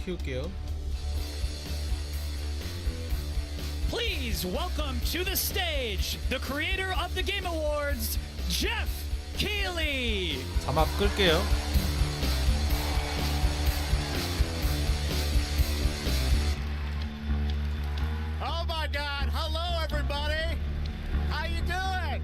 키울게요. Please welcome to the stage the creator of the Game Awards, Jeff Keighley. 자막 끌게요. Oh my God! Hello, everybody. How you doing?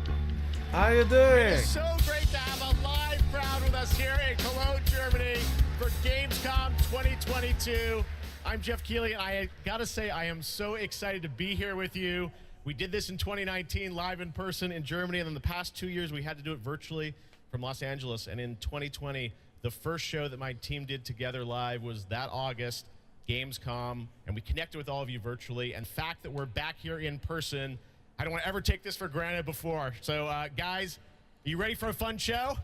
How you doing? It's so great to have a live crowd with us here in Cologne, Germany, for Gamescom 2022. I'm Jeff Keighley, and I gotta say, I am so excited to be here with you. We did this in 2019, live in person in Germany, and then the past 2 years we had to do it virtually from Los Angeles. And in 2020, the first show that my team did together live was that August, Gamescom, and we connected with all of you virtually. And the fact that we're back here in person, I don't want to ever take this for granted before. So, guys, are you ready for a fun show?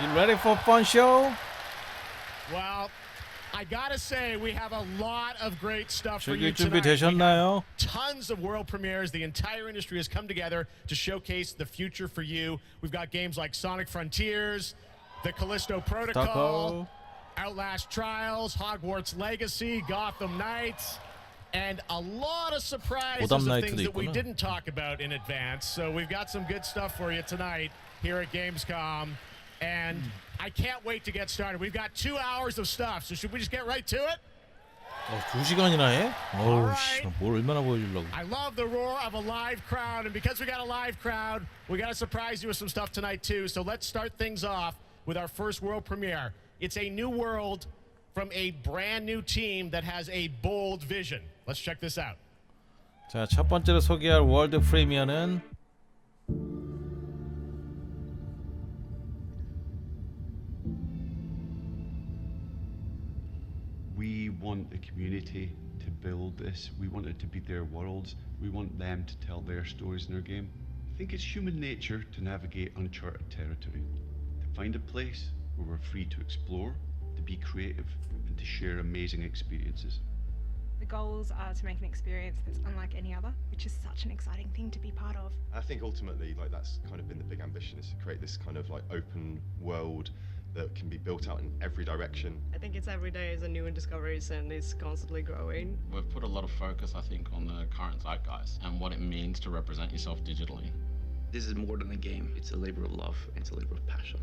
You ready for a fun show? Well, I gotta say, we have a lot of great stuff for you 즐길 준비 tonight. 되셨나요? Tons of world premieres. The entire industry has come together to showcase the future for you. We've got games like Sonic Frontiers, The Callisto Protocol, Outlast Trials, Hogwarts Legacy, Gotham Knights, and a lot of surprises of things that we didn't talk about in advance. So we've got some good stuff for you tonight here at Gamescom. And I can't wait to get started. We've got 2 hours of stuff, so should we just get right to it? 2시간이나 해? 어우 씨, 뭘 얼마나 보여주려고. I love the roar of a live crowd, and because we got a live crowd, we got to surprise you with some stuff tonight too. So let's start things off with our first world premiere. It's a new world from a brand new team that has a bold vision. Let's check this out. 자, 첫 번째로 소개할 월드 프리미어는 We want the community to build this. We want it to be their worlds. We want them to tell their stories in their game. I think it's human nature to navigate uncharted territory, to find a place where we're free to explore, to be creative, and to share amazing experiences. The goals are to make an experience that's unlike any other, which is such an exciting thing to be part of. I think ultimately, like, that's kind of been the big ambition, is to create this kind of like open world that can be built out in every direction. I think it's every day is a new discoveries and it's constantly growing. We've put a lot of focus, I think, on the current zeitgeist and what it means to represent yourself digitally. This is more than a game. It's a labor of love. It's a labor of passion.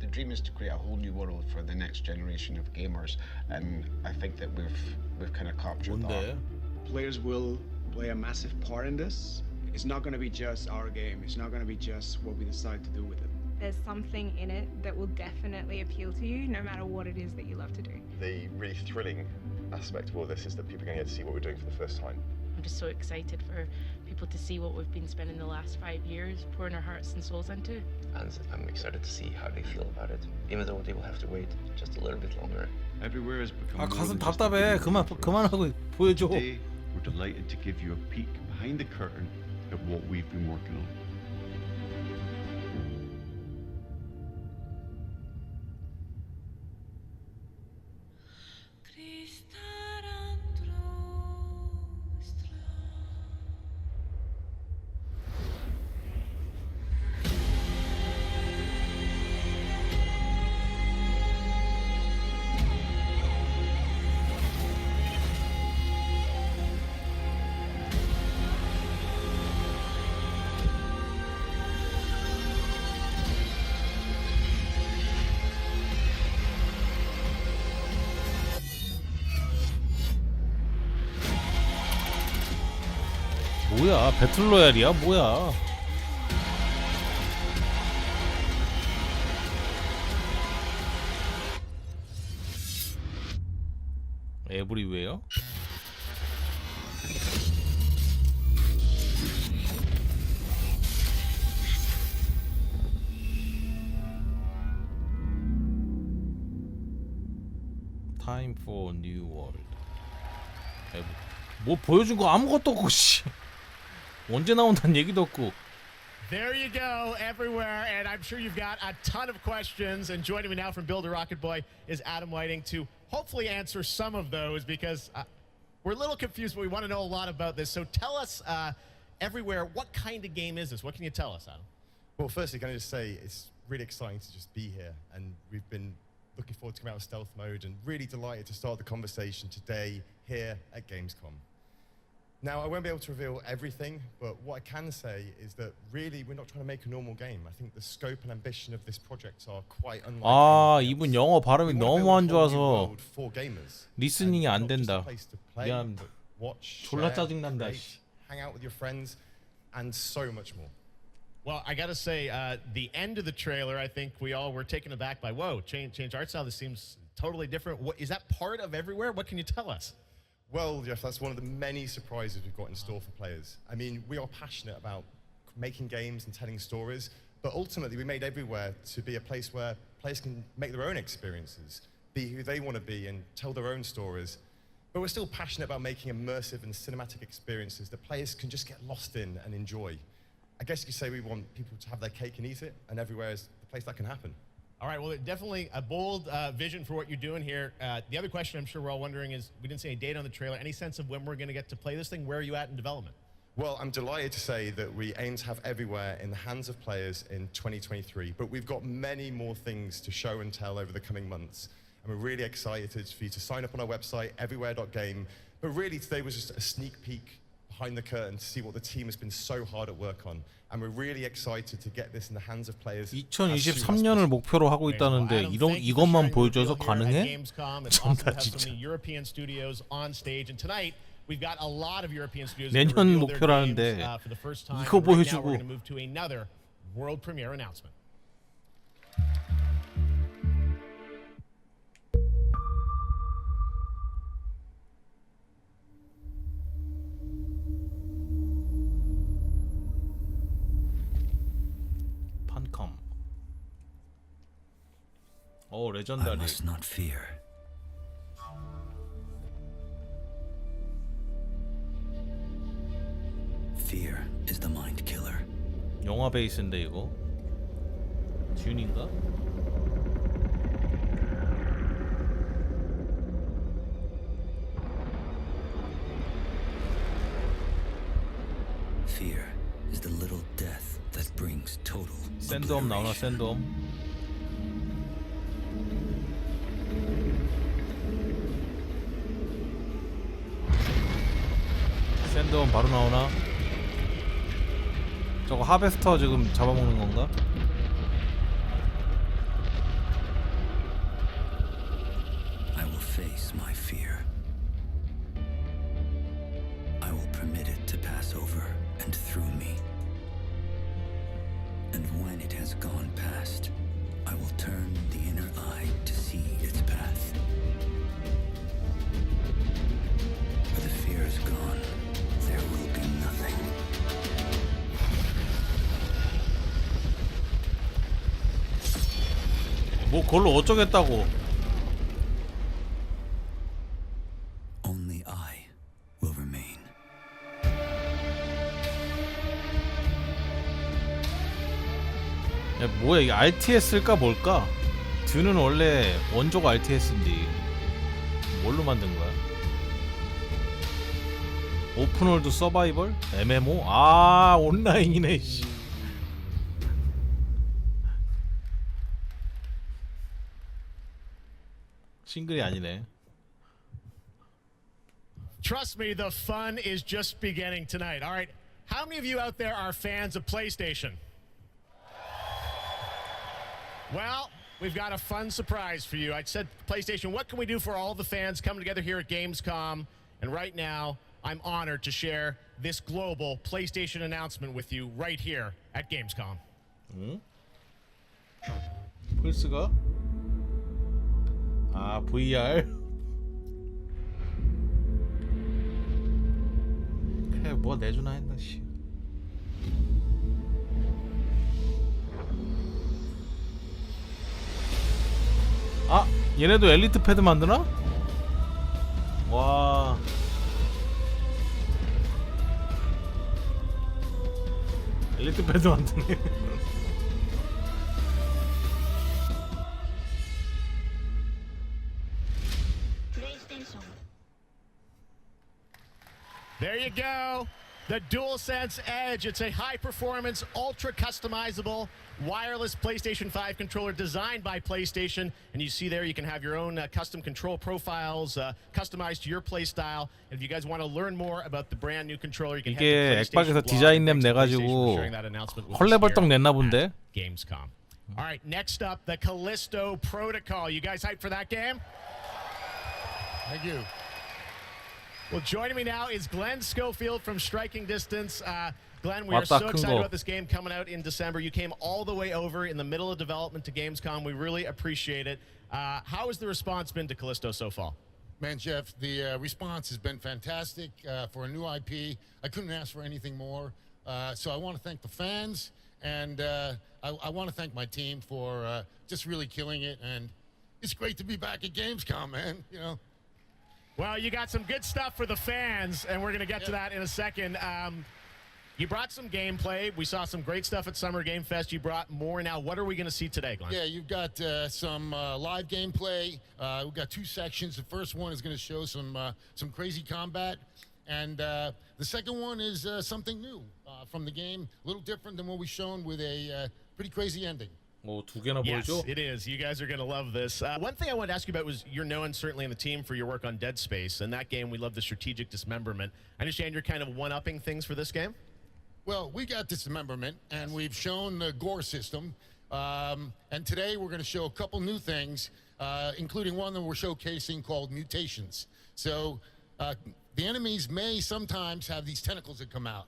The dream is to create a whole new world for the next generation of gamers, and I think that we've kind of captured that. Players will play a massive part in this. It's not going to be just our game. It's not going to be just what we decide to do with it. There's something in it that will definitely appeal to you, no matter what it is that you love to do. The really thrilling aspect of all this is that people are going to get to see what we're doing for the first time. I'm just so excited for people to see what we've been spending the last 5 years pouring our hearts and souls into. And I'm excited to see how they feel about it, even though they will have to wait just a little bit longer. Everywhere has become 아 more 가슴 than just a 답답해. video. 그만하고 보여줘. Today, we're delighted to give you a peek behind the curtain at what we've been working on. 뭐야? 배틀로얄이야? 뭐야? 에브리웨어? Time for new world. 뭐 보여준 거 아무것도 없고 씨. 언제 나온다는 얘기도 없고. There you go, everywhere, and I'm sure you've got a ton of questions. And joining me now from Builder Rocket Boy is Adam Whiting to hopefully answer some of those, because we're a little confused, but we want to know a lot about this. So tell us, everywhere, what kind of game is this? What can you tell us, Adam? Well, firstly, can I just say it's really exciting to just be here, and we've been looking forward to coming out of stealth mode and really delighted to start the conversation today here at Gamescom. Now, I won't be able to reveal everything, but what I can say is that really we're not trying to make a normal game. I think the scope and ambition of this project are quite unlike. 아, 이분 영어 발음이 We wanna 너무 build a 안 whole new 좋아서 world for gamers. 리스닝이 And 안 not just a 된다. place to play, 미안합니다. but watch, 졸라 share, 짜증난다. create, hang out with your friends, and so much more. Well, I gotta say, the end of the trailer, I think we all were taken aback by. Whoa, change art style. This seems totally different. What is that part of Everywhere? What can you tell us? Well, Jeff, that's one of the many surprises we've got in store for players. I mean, we are passionate about making games and telling stories, but ultimately we made Everywhere to be a place where players can make their own experiences, be who they want to be, and tell their own stories. But we're still passionate about making immersive and cinematic experiences that players can just get lost in and enjoy. I guess you could say we want people to have their cake and eat it, and Everywhere is the place that can happen. All right, well, definitely a bold vision for what you're doing here. The other question I'm sure we're all wondering is, we didn't see any date on the trailer. Any sense of when we're going to get to play this thing? Where are you at in development? Well, I'm delighted to say that we aim to have Everywhere in the hands of players in 2023, but we've got many more things to show and tell over the coming months. And we're really excited for you to sign up on our website, everywhere.game. But really, today was just a sneak peek behind the curtain to see what the team has been so hard at work on. And we're really excited to get this in the hands of players. 2023년을 목표로 하고 있다는데 이것만 보여줘서 가능해? 존나 진짜. European studios on stage, and tonight we've got a lot of European studios 내년 목표라는데 for the first time. 이거 Right now 보여주고 we're going to move to another world premiere announcement. 판컴. 오, 레전더리. I must not fear. Fear is the mind killer. 영화 베이스인데 이거 듄인가? Fear is the little death that brings total 샌드홈 나오나 샌드홈? 샌드홈 바로 나오나? 저거 하베스터 지금 잡아먹는 건가? I will face my fear. I will permit it to pass over and through me. And when it has gone past, I will turn the inner eye to see its path. Where the fear is gone, there will be nothing. 뭐 그걸로 어쩌겠다고. Only I will remain. 야, 뭐야 이게 RTS일까 뭘까? 듀는 원래 원조가 RTS인데 뭘로 만든 거야? 오픈월드 서바이벌? MMO? 아 온라인이네 씨. 싱글이 아니네. Trust me, the fun is just beginning tonight. All right, how many of you out there are fans of PlayStation? Well, we've got a fun surprise for you. I said, PlayStation, what can we do for all the fans coming together here at Gamescom? And right now, I'm honored to share this global PlayStation announcement with you right here at Gamescom. 플스가? 아 VR? 그래 뭐 내주나 했나 씨. 아 얘네도 엘리트 패드 만드나? 와 엘리트 패드 만드네. There you go. the DualSense Edge. It's a high-performance, ultra-customizable wireless PlayStation 5 controller designed by PlayStation. And you see there you can have your own custom control profiles customized to your play style. And if you guys want to learn more about the brand new controller, you can head 이게 to PlayStation 액박에서 blog. 디자인 nemAnd thanks to 내가지고 PlayStation for sharing that announcement with us 헐레벌떡 here 냈나 at 본데? Gamescom. All right, next up, the Callisto Protocol. You guys hyped for that game? Thank you. Well, joining me now is Glenn Schofield from Striking Distance. Glenn, we are 왔다, so 큰 excited 거. about this game coming out in December. You came all the way over in the middle of development to Gamescom. We really appreciate it. How has the response been to Callisto so far? Man, Jeff, the response has been fantastic for a new IP. I couldn't ask for anything more. So I want to thank the fans, and I want to thank my team for just really killing it. And it's great to be back at Gamescom, man. You know. Well, you got some good stuff for the fans, and we're going to get to that in a second. You brought some gameplay. We saw some great stuff at Summer Game Fest. You brought more now. What are we going to see today, Glenn? Yeah, you've got some live gameplay. We've got 2 sections. The first one is going to show some crazy combat, and the second one is something new from the game, a little different than what we've shown with a pretty crazy ending. 뭐 두 개나 Yes, 보여줘? it is. You guys are going to love this. One thing I wanted to ask you about was you're known certainly in the team for your work on Dead Space. In that game, we love the strategic dismemberment. I understand you're kind of one-upping things for this game? Well, we got dismemberment, and we've shown the gore system. And today we're going to show a couple new things, including one that we're showcasing called mutations. So the enemies may sometimes have these tentacles that come out.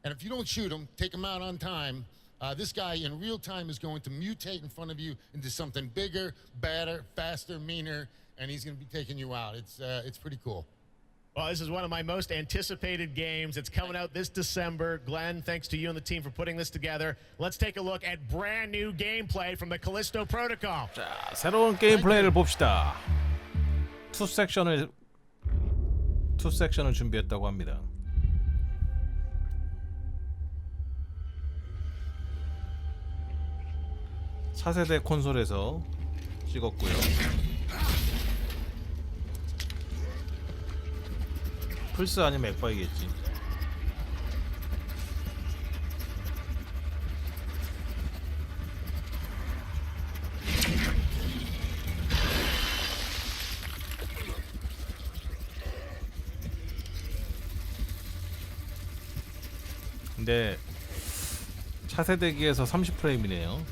And if you don't shoot them, take them out on time, this guy in real time is going to mutate in front of you into something bigger, badder, faster, meaner, and he's going to be taking you out. It's pretty cool. Well, this is one of my most anticipated games. It's coming out this December. Glenn, thanks to you and the team for putting this together. Let's take a look at brand new gameplay from the Callisto Protocol. 자, 새로운 게임 플레이를 봅시다. 투 섹션을 준비했다고 합니다. 차세대 콘솔에서 찍었고요. 플스 아니면 액박이겠지. 근데 차세대기에서 30프레임이네요.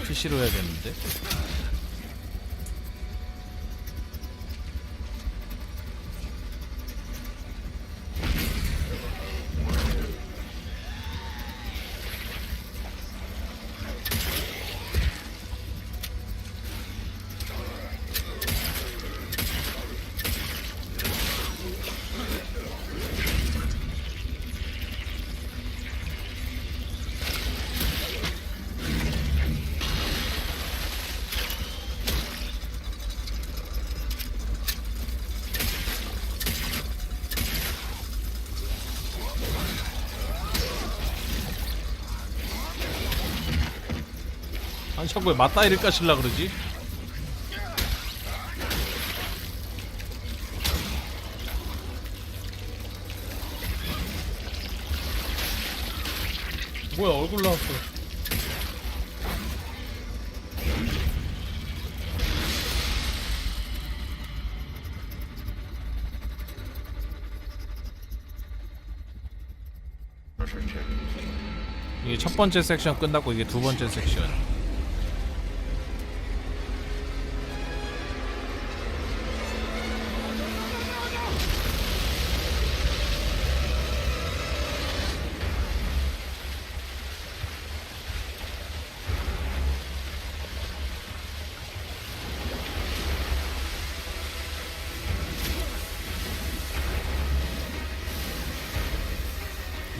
PC로 해야겠는데. 아니 자꾸 왜 맞다이를 까실라 그러지? 뭐야 얼굴 나왔어. 이게 첫 번째 섹션 끝났고 이게 두 번째 섹션.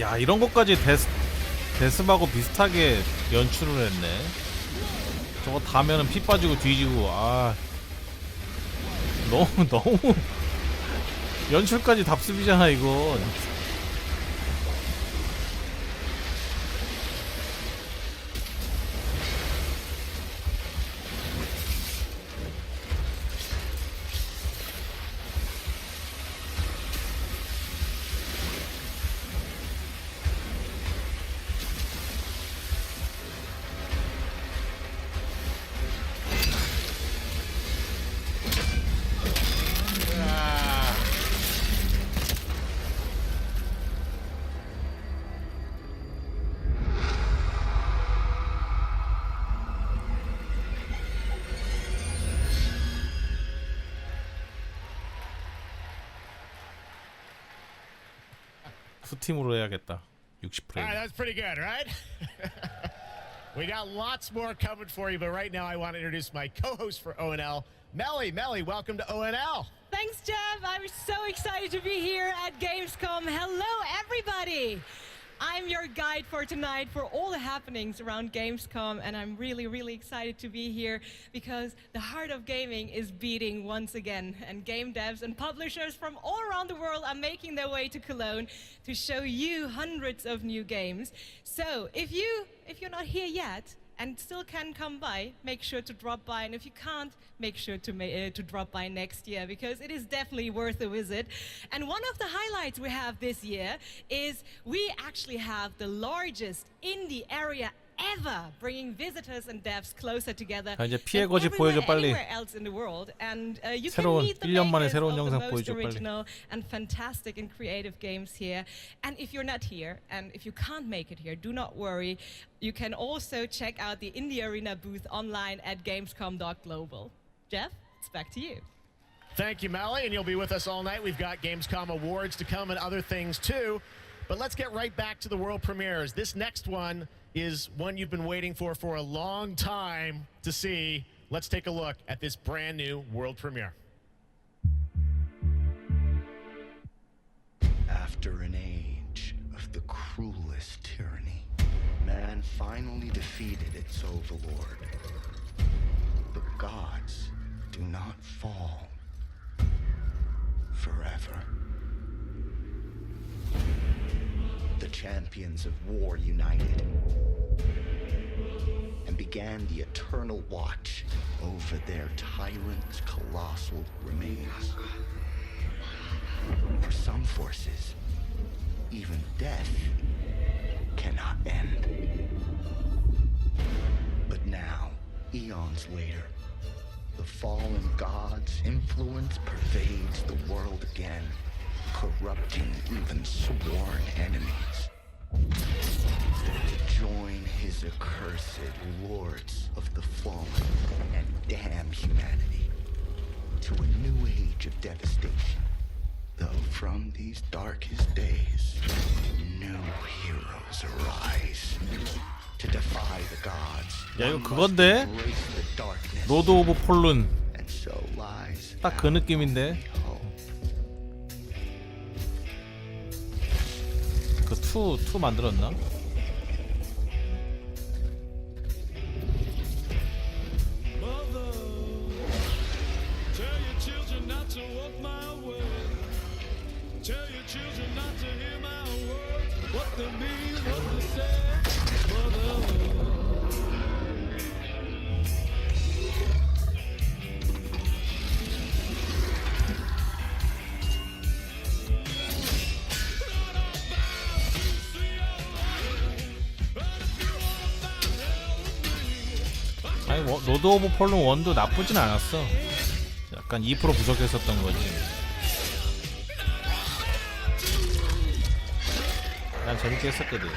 야 이런 것까지 데스하고 비슷하게 연출을 했네. 저거 다면은 피 빠지고 뒤지고. 아 너무 연출까지 답습이잖아 이거. 2팀으로 해야겠다. 60프레임. All right, that's pretty good, right? We got lots more coming for you, but right now I want to introduce my co-host for ONL, Melly. Melly, welcome to ONL. Thanks, Jeff. I'm so excited to be here at Gamescom. Hello, everybody. I'm your guide for tonight for all the happenings around Gamescom, and I'm really, really excited to be here because the heart of gaming is beating once again, and game devs and publishers from all around the world are making their way to Cologne to show you hundreds of new games. So if you're not here yet and still can come by, make sure to drop by, and if you can't, make sure to drop by next year because it is definitely worth a visit. And one of the highlights we have this year is we actually have the largest indie area ever, bringing visitors and devs closer together 자, 이제 피해 거지 보여줘 빨리. else in the world. And you 새로운 can meet the 1년 만에 makers 새로운 of the 영상 most 보여줘 빨리. original and fantastic and creative games here. And if you're not here, and if you can't make it here, do not worry. You can also check out the Indie Arena booth online at gamescom.global. Jeff, it's back to you. Thank you, Melly, and you'll be with us all night. We've got Gamescom awards to come and other things too. But let's get right back to the world premieres. This next one is one you've been waiting for a long time to see. Let's take a look at this brand new world premiere. After an age of the cruelest tyranny, man finally defeated its overlord. The gods do not fall forever. The champions of war united and began the eternal watch over their tyrant's colossal remains. For some forces, even death cannot end. But now, eons later, the fallen god's influence pervades the world again, corrupting even sworn enemies. To join his accursed lords of the fallen and damn humanity to a new age of devastation. Though from these darkest days, new heroes arise. To defy the gods, 야 이거 그건데? 로드 오브 폴룬. 딱 그 느낌인데. 그 2 만들었나? 아니 뭐, 로드 오브 폴룬 1도 나쁘진 않았어. 약간 2% 부족했었던 거지. 난 재밌게 했었거든.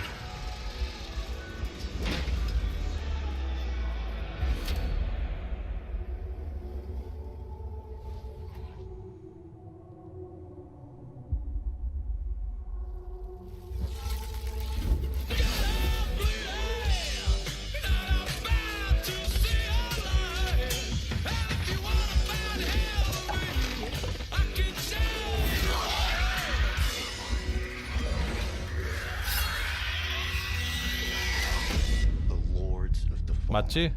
맞지?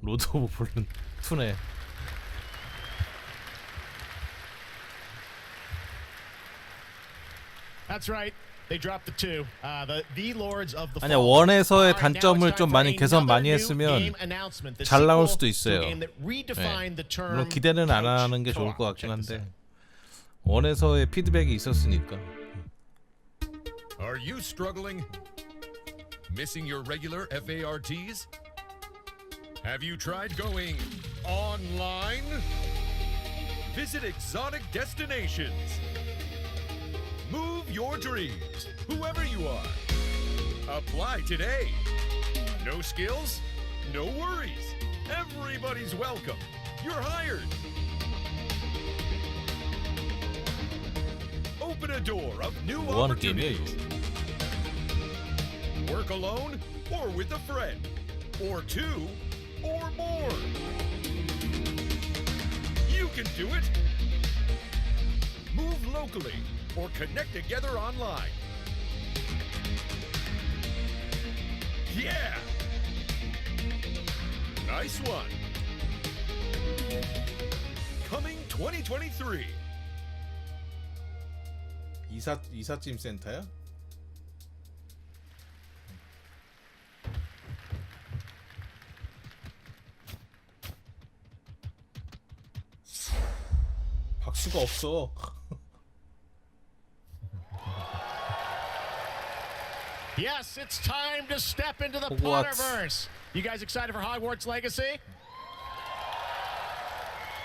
로드 오브 폴룬 2네. That's right. They dropped the 2. The Lords of the 아니야 Fallen. 원에서의 단점을 좀 많이 개선 많이 했으면 잘 나올 수도 있어요. 네. 물론 기대는 안 하는 게 좋을 것 같긴 한데 원에서의 피드백이 있었으니까. Are you struggling? Missing your regular FARTs? Have you tried going online? Visit exotic destinations. Move your dreams, whoever you are. Apply today. No skills? No worries. Everybody's welcome. You're hired. Open Open a door of new 뭐 하는 게임이야 opportunities. 이거? Work alone or with a friend, or two, or more. You can do it. Move locally or connect together online. Yeah! Nice one. Coming 2023. 이삿짐 센터야? 박수가 없어. Yes, it's time to step into the Hogwarts. Potterverse. You guys excited for Hogwarts Legacy?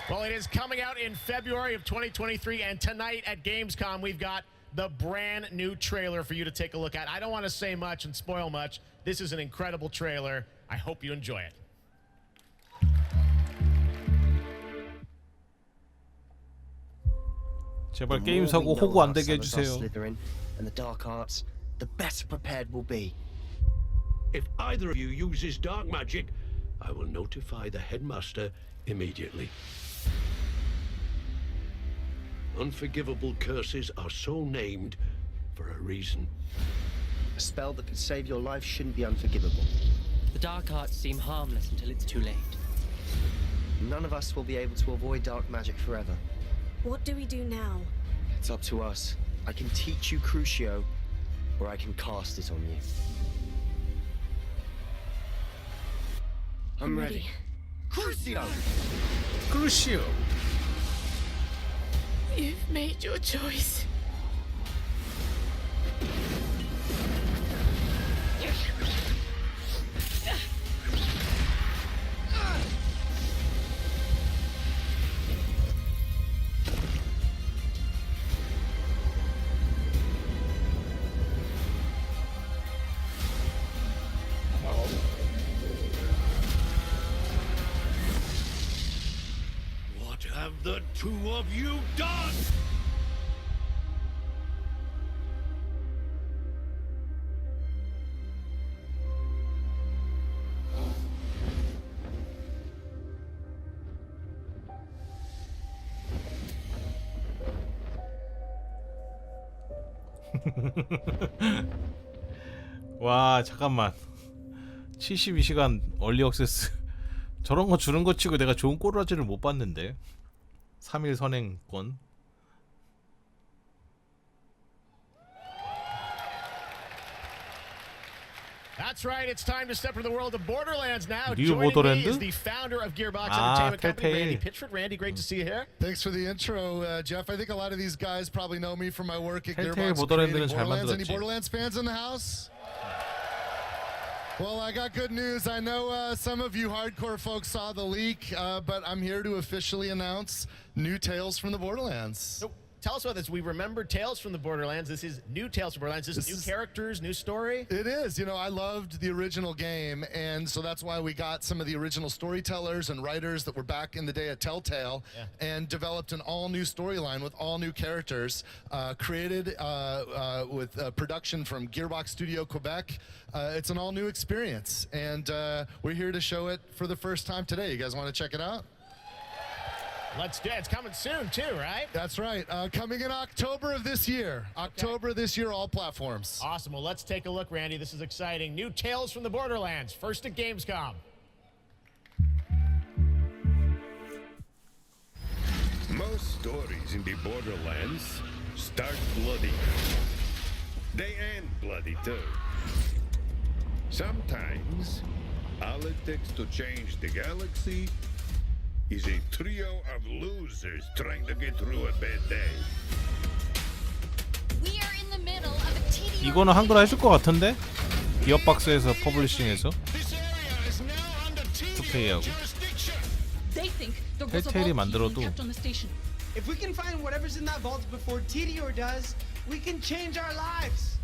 Well, it is coming out in February of 2023, and tonight at Gamescom, we've got the brand new trailer for you to take a look at. I don't want to say much and spoil much. This is an incredible trailer. I hope you enjoy it. 제발 게임 사고 호구 안 되게 해주세요. And the dark arts, the better prepared we'll be. If either of you uses dark magic, I will notify the headmaster immediately. Unforgivable curses are so named for a reason. A spell that could save your life shouldn't be unforgivable. The dark arts seem harmless until it's too late. None of us will be able to avoid dark magic forever. What do we do now? It's up to us. I can teach you Crucio, or I can cast it on you. I'm ready. Crucio! Crucio! You've made your choice. What have the two of you done? 와 잠깐만 72시간 얼리 액세스 저런 거 주는 거 치고 내가 좋은 꼬라지를 못 봤는데 3일 선행권. That's right, it's time to step into the world of Borderlands now. New Joining me Borderlands? is the founder of Gearbox Entertainment Company, Telltale. Randy Pitchford. Randy, great to see you here. Thanks for the intro, Jeff. I think a lot of these guys probably know me from my work at Telltale Gearbox Borderlands는 creating 잘 Borderlands. Any 만들었지. Borderlands fans in the house? Well, I got good news. I know some of you hardcore folks saw the leak, but I'm here to officially announce new Tales from the Borderlands. So, tell us about this. We remember Tales from the Borderlands. This is new Tales from Borderlands. This is new characters, new story. It is. You know, I loved the original game, and so that's why we got some of the original storytellers and writers that were back in the day at Telltale and developed an all-new storyline with all new characters, created with production from Gearbox Studio Quebec. It's an all-new experience, and we're here to show it for the first time today. You guys want to check it out? Let's do it. It's coming soon, too, right? That's right. Coming in October of this year. October this year, all platforms. Awesome. Well, let's take a look, Randy. This is exciting. New Tales from the Borderlands. First at Gamescom. Most stories in the Borderlands start bloody. They end bloody too. Sometimes, all it takes to change the galaxy is a trio of losers trying to get through a bad day. We are in the middle of a tedious 이거는 한글화 해줄 것 같은데? 기업박스에서 퍼블리싱해서 2K하고 They think there was a 텔텔이 vault key 만들어도 being kept on the station. If we can find whatever's in that vault before Tedior does, we can change our lives.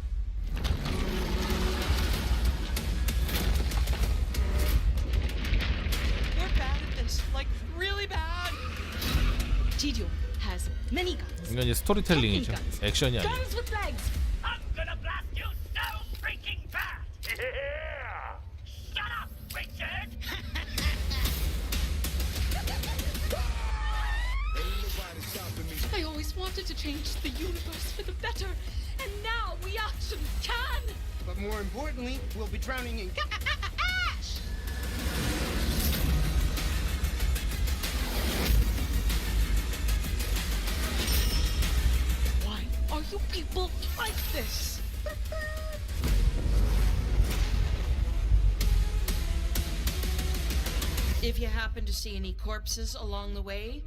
We're bad at this, like really bad. Tidio has many guns. 이건 이제 스토리텔링이죠. 액션이 아니에요. Guns with legs. I'm gonna blast you so freaking fast! Yeah! Shut up, Richard! I always wanted to change the universe for the better, and now we actually can! But more importantly, we'll be drowning in ash! Why are you people like this? If you happen to see any corpses along the way,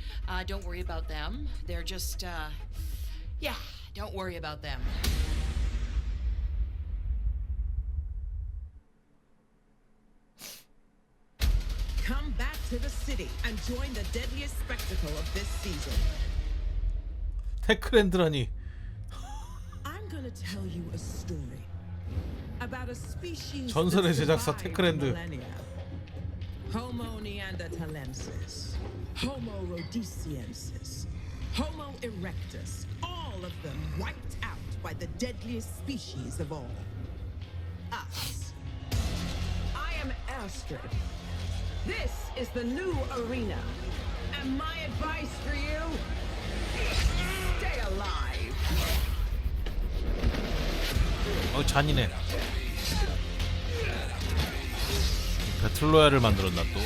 don't worry about them. They're just, yeah, don't worry about them. Come back to the city and join the deadliest spectacle of this season. 테크랜드라니. I'm gonna tell you a story about a species 전설의 that 제작사 survived 테크랜드. millennia. Homo neanderthalensis, Homo rhodesiensis, Homo erectus, all of them wiped out by the deadliest species of all, us. I am Astrid. This is the new arena. And my advice for you, stay alive. 잔인해. 배틀로얄을 만들었나 또?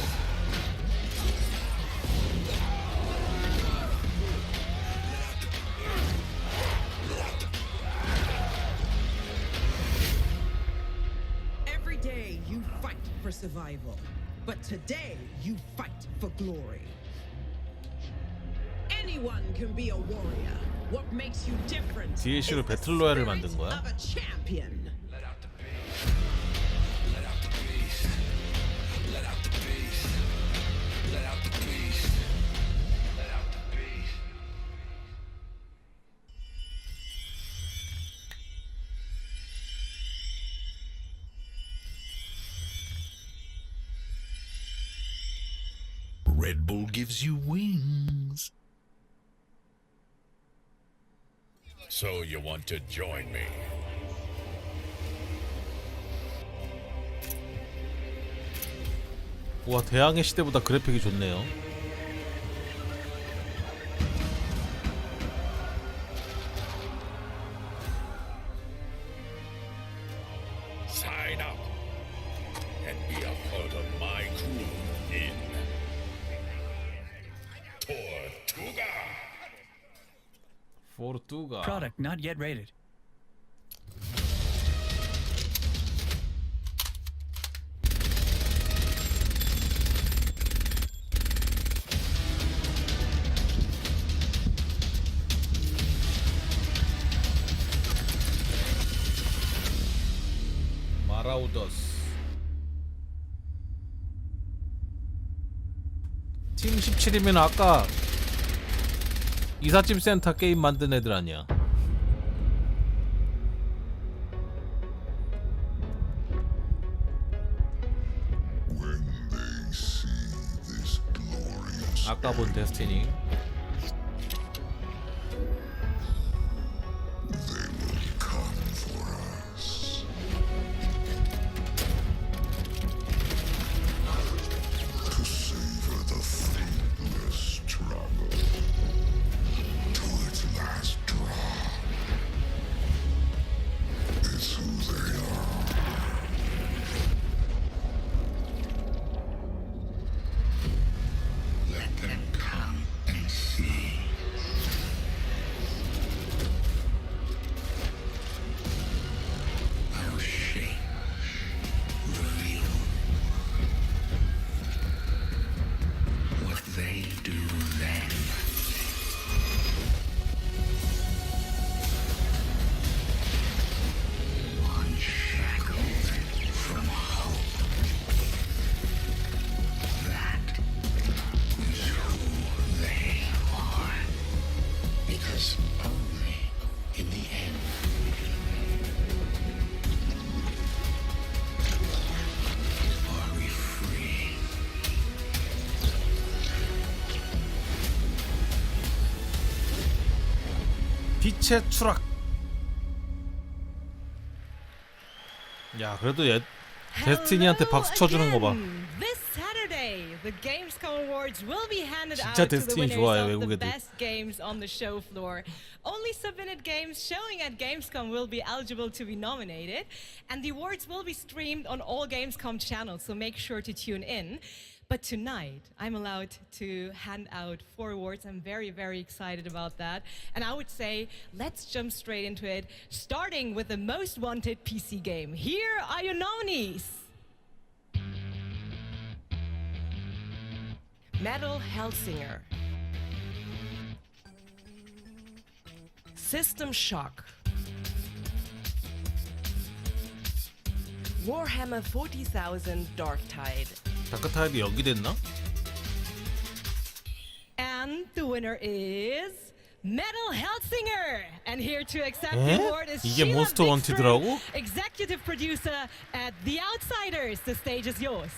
Every day you fight for survival, but today you fight for glory. Anyone can be a warrior. What makes you different? DLC로 배틀로얄을 만든 거야? Of a champion. Red Bull gives you wings. So you want to join me? 와, 대항해 시대보다 그래픽이 좋네요. Sign up and be a part of my crew in Tortuga. 포르투가. Product not yet rated. 마라우더스. 팀 17이면 아까 이삿짐 센터 게임 만든 애들 아니야? 아까 본 데스티니. 시체 추락. 야, 그래도 데스티니한테 박수 쳐주는 거 봐. This Saturday, the Gamescom Awards will be handed out 진짜 to the 데스티니 winners 좋아해, of the 외국 애들. best games on the show floor. Only submitted games showing at Gamescom will be eligible to be nominated, and the awards will be streamed on all Gamescom channels, so make sure to tune in. But tonight, I'm allowed to hand out 4 awards. I'm very, very excited about that. And I would say, let's jump straight into it, starting with the most wanted PC game. Here are your nominees. Metal Hellsinger, System Shock, Warhammer 40,000 Darktide. 다크타입이 연기됐나? And the winner is Metal Hellsinger. And here to accept 에? the award is 이게 Sheila 몬스터 Bigstrom, 원티드라고? executive producer at The Outsiders. The stage is yours.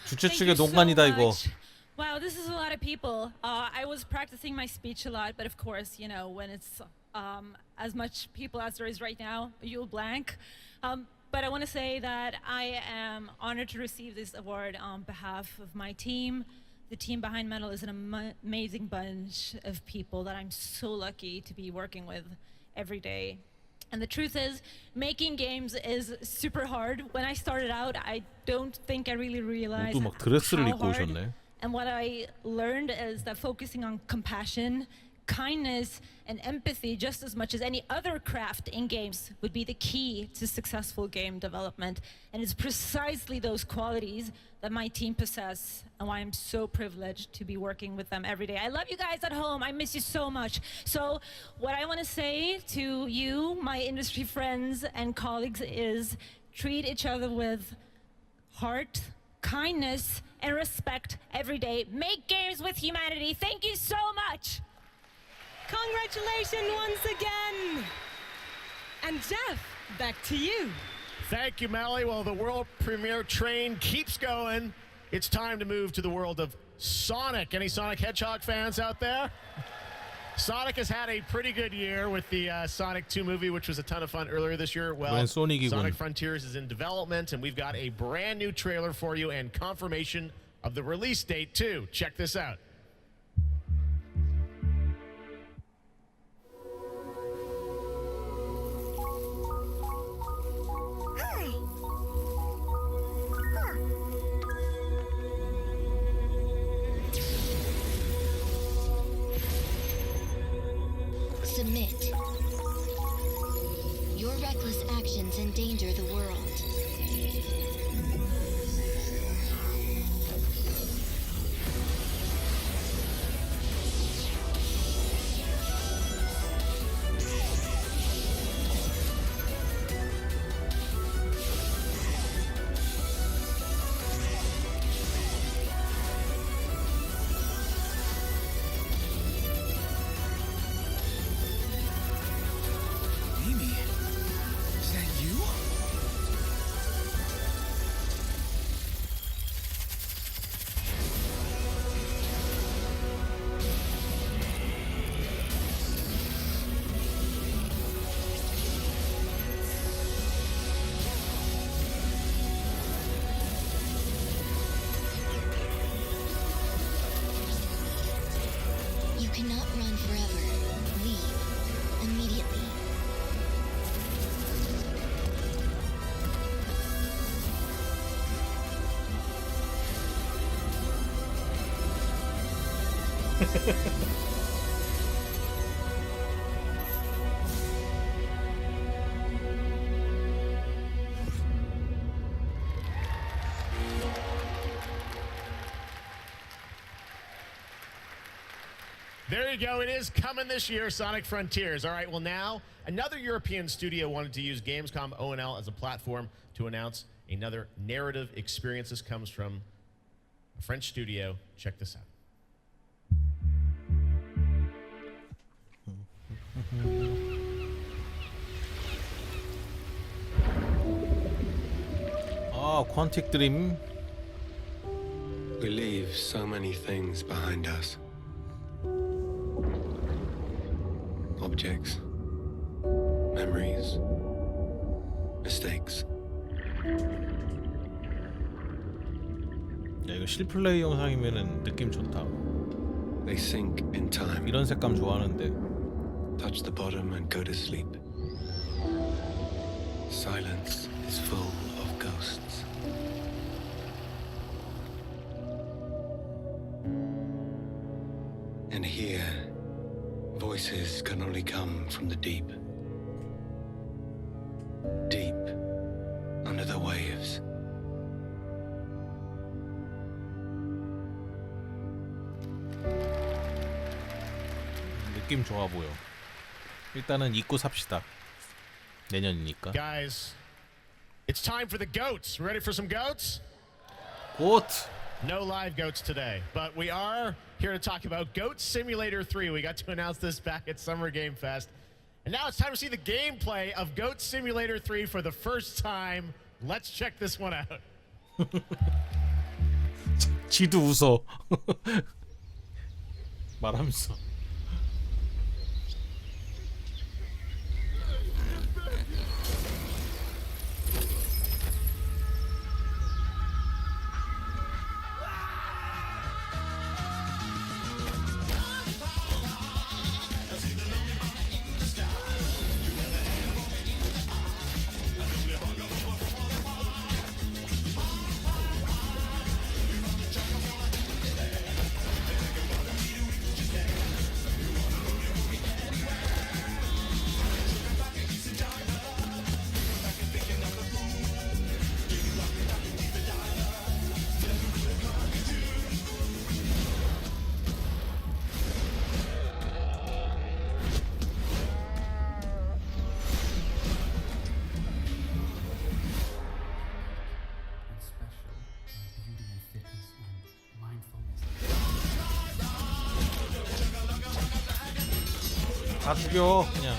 주최 Thank 측의 you so 농간이다 이거. much. Wow, this is a lot of people. I was practicing my speech a lot, but of course, you know, when it's as much people as there is right now, you'll blank. But I want to say that I am honored to receive this award on behalf of my team. The team behind Metal is an amazing bunch of people that I'm so lucky to be working with every day. And the truth is, making games is super hard. When I started out, I don't think I really realized 또 막 드레스를 how 입고 hard. 오셨네. And what I learned is that focusing on compassion, kindness, and empathy just as much as any other craft in games would be the key to successful game development. And it's precisely those qualities that my team possess and why I'm so privileged to be working with them every day. I love you guys at home. I miss you so much. So what I want to say to you, my industry friends and colleagues, is treat each other with heart, kindness, and respect every day. Make games with humanity. Thank you so much. Congratulations once again. And Jeff, back to you. Thank you, Melly. Well, the world premiere train keeps going. It's time to move to the world of Sonic. Any Sonic Hedgehog fans out there? Sonic has had a pretty good year with the Sonic 2 movie, which was a ton of fun earlier this year. Well, 웬 소닉이군. Sonic Frontiers is in development, and we've got a brand new trailer for you and confirmation of the release date, too. Check this out. Submit. Your reckless actions endanger the world. Amy, is that you? You cannot run forever. Leave. Immediately. There you go. It is coming this year, Sonic Frontiers. All right, well now, another European studio wanted to use Gamescom ONL as a platform to announce another narrative experience. This comes from a French studio. Check this out. 아, 퀀틱 드림. We leave so many things behind us. projects, memories, mistakes. 야, 이거 실플레이 영상이면은 느낌 좋다. They sink in time. 이런 색감 좋아하는데. Touch the bottom and go to sleep. Silence is full of ghosts. And here, voices can only come from the deep. Deep under the waves. 느낌 좋아 보여. 일단은 잊고 삽시다. 내년이니까. Guys, it's time for the goats. Ready for some goats? Goat. No live goats today, but we are here to talk about Goat Simulator 3. We got to announce this back at Summer Game Fest. And now it's time to see the gameplay of Goat Simulator 3 for the first time. Let's check this one out. 지도 웃어. 말하면서. 다 죽여 그냥.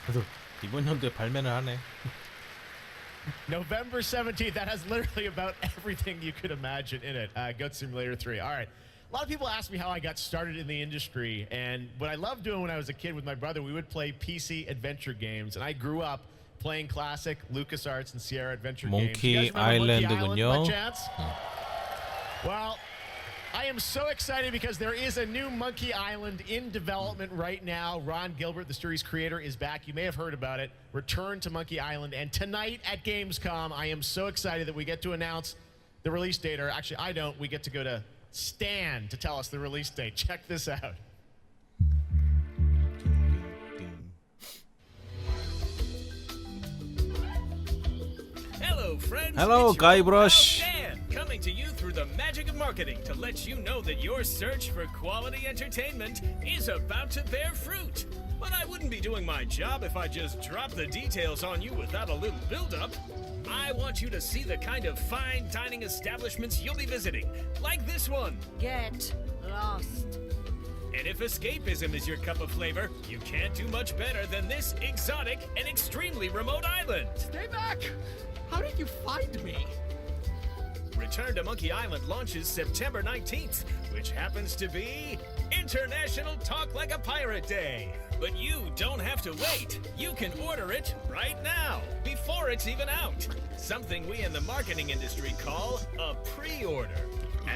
그래도 이번 연도에 발매를 하네. November 17th. That has literally about everything you could imagine in it. Goat Simulator 3. All right. A lot of people ask me how I got started in the industry, and what I loved doing when I was a kid with my brother, we would play PC adventure games, and I grew up playing classic LucasArts and Sierra adventure games. You guys remember Monkey Island, by chance? Well, I am so excited because there is a new Monkey Island in development right now. Ron Gilbert, the series creator, is back. You may have heard about it. Return to Monkey Island. And tonight at Gamescom, I am so excited that we get to announce the release date. Or actually, I don't. We get to go to Stan to tell us the release date. Check this out. Hello, friends. Hello, Guybrush. Coming to you through the magic of marketing to let you know that your search for quality entertainment is about to bear fruit. But I wouldn't be doing my job if I just dropped the details on you without a little build-up. I want you to see the kind of fine dining establishments you'll be visiting, like this one. Get lost. And if escapism is your cup of flavor, you can't do much better than this exotic and extremely remote island. Stay back! How did you find me? Return to Monkey Island launches September 19th, which happens to be International Talk Like a Pirate Day. But you don't have to wait. You can order it right now, before it's even out. Something we in the marketing industry call a pre-order.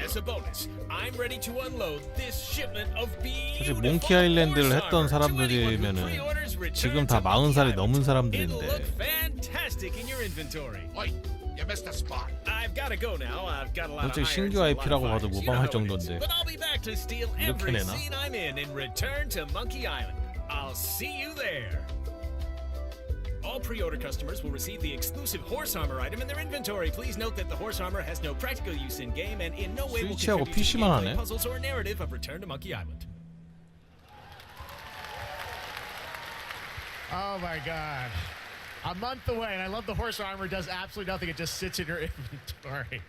As a bonus, I'm ready to unload this shipment of 사실 beautiful 몽키 아일랜드를 horse 했던 armor to anyone who 사람들이면은 pre-orders return 지금 to 다 Monkey 40살이 Island. 넘은 It'll 사람들인데 look fantastic in your inventory. Oi, you missed a spot. I've got to go now. I've got a lot of 솔직히 irons 신규 and a lot IP라고 of 봐도 fires. You know 무방할 how it is. 정도인데 But I'll be back to steal 이렇게 every 내나? scene I'm in and return to Monkey Island. I'll see you there. All pre-order customers will receive the exclusive horse armor item in their inventory. Please note that the horse armor has no practical use in game and in no way will 스위치하고 contribute to the PC만 gameplay, 하네. puzzles or narrative of Return to Monkey Island. Oh my God. A month away, and I love the horse armor does absolutely nothing. It just sits in your inventory.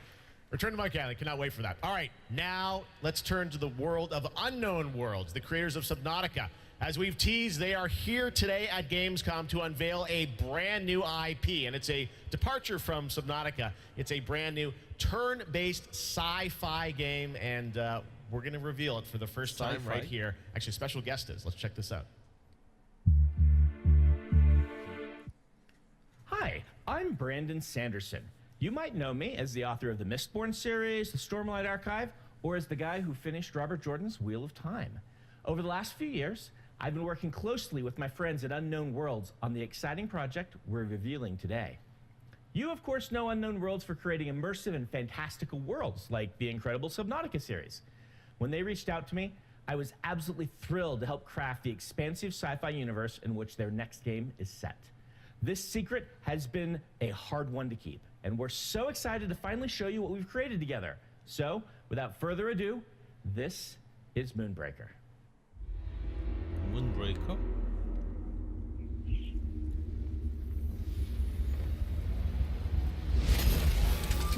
Return to Monkey Island. Cannot wait for that. All right, now let's turn to the world of Unknown Worlds, the creators of Subnautica. As we've teased, they are here today at Gamescom to unveil a brand new IP, and it's a departure from Subnautica. It's a brand new turn-based sci-fi game, and we're going to reveal it for the first time right here. Actually, special guest is. Let's check this out. Hi, I'm Brandon Sanderson. You might know me as the author of the Mistborn series, the Stormlight Archive, or as the guy who finished Robert Jordan's Wheel of Time. Over the last few years, I've been working closely with my friends at Unknown Worlds on the exciting project we're revealing today. You, of course, know Unknown Worlds for creating immersive and fantastical worlds like the incredible Subnautica series. When they reached out to me, I was absolutely thrilled to help craft the expansive sci-fi universe in which their next game is set. This secret has been a hard one to keep, and we're so excited to finally show you what we've created together. So, without further ado, this is Moonbreaker. Moonbreaker?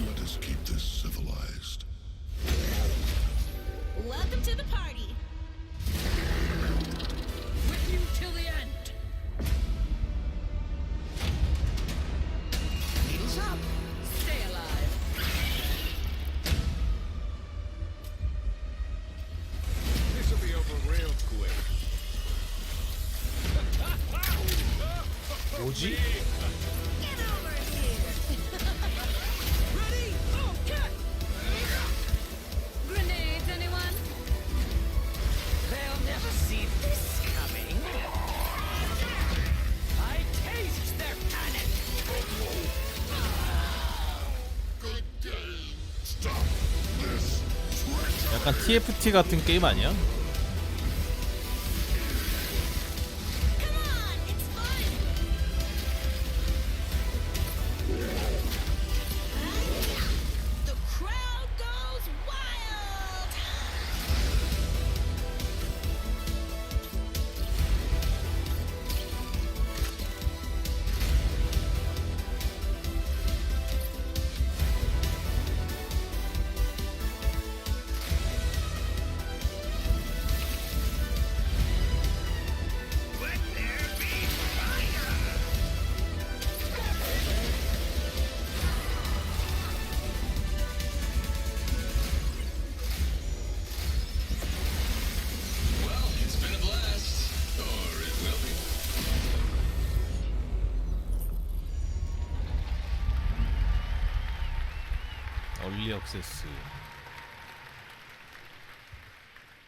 Let us keep this civilized. Welcome to the party. With you till the end. Needles up. Stay alive. This'll be over real quick. 뭐지? Get over here. Ready? Okay. Grenades, anyone? They'll never see this coming. I taste their panic. Good day. Stop this. 약간 TFT 같은 게임 아니야? The crowd goes wild. Let there be fire. Well, it's been a blast. Or it will be. 얼리 액세스.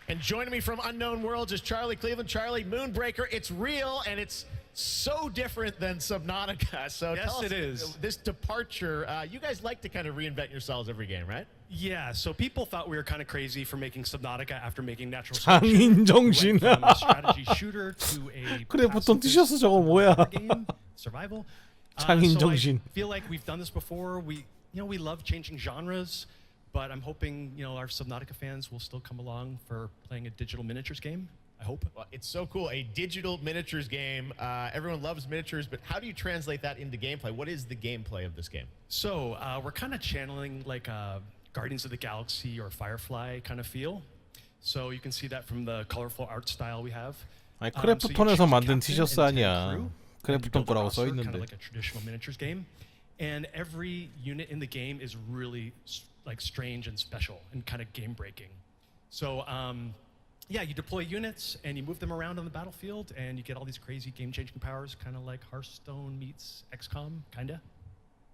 And joining me from Unknown Worlds is Charlie Cleveland. Charlie, Moonbreaker, it's real, and it's so different than Subnautica. So Yes, tell us, it is. This departure, you guys like to kind of reinvent yourselves every game, right? Yeah, so people thought we were kind of crazy for making Subnautica after making Natural 장인 정신. We went from a strategy shooter to a 그래 보통 티셔츠 저거 뭐야? game, survival. 장인 So 정신. I feel like we've done this before. We love changing genres, but I'm hoping, our Subnautica fans will still come along for playing a digital miniatures game. I hope. Well, it's so cool. A digital miniatures game. Everyone loves miniatures, but how do you translate that into gameplay? What is the gameplay of this game? So we're kind of channeling like a Guardians of the Galaxy or Firefly kind of feel. So you can see that from the colorful art style we have. 아니 So you choose 크래프톤에서 a 만든 captain 티셔츠 and 10 아니야. crew, and you 크래프톤 build a 거라고 써 roster, kind of 있는데. like a traditional miniatures game. And every unit in the game is really like strange and special and kind of game breaking. So yeah, you deploy units and you move them around on the battlefield and you get all these crazy game changing powers, kind of like Hearthstone meets XCOM, kind of.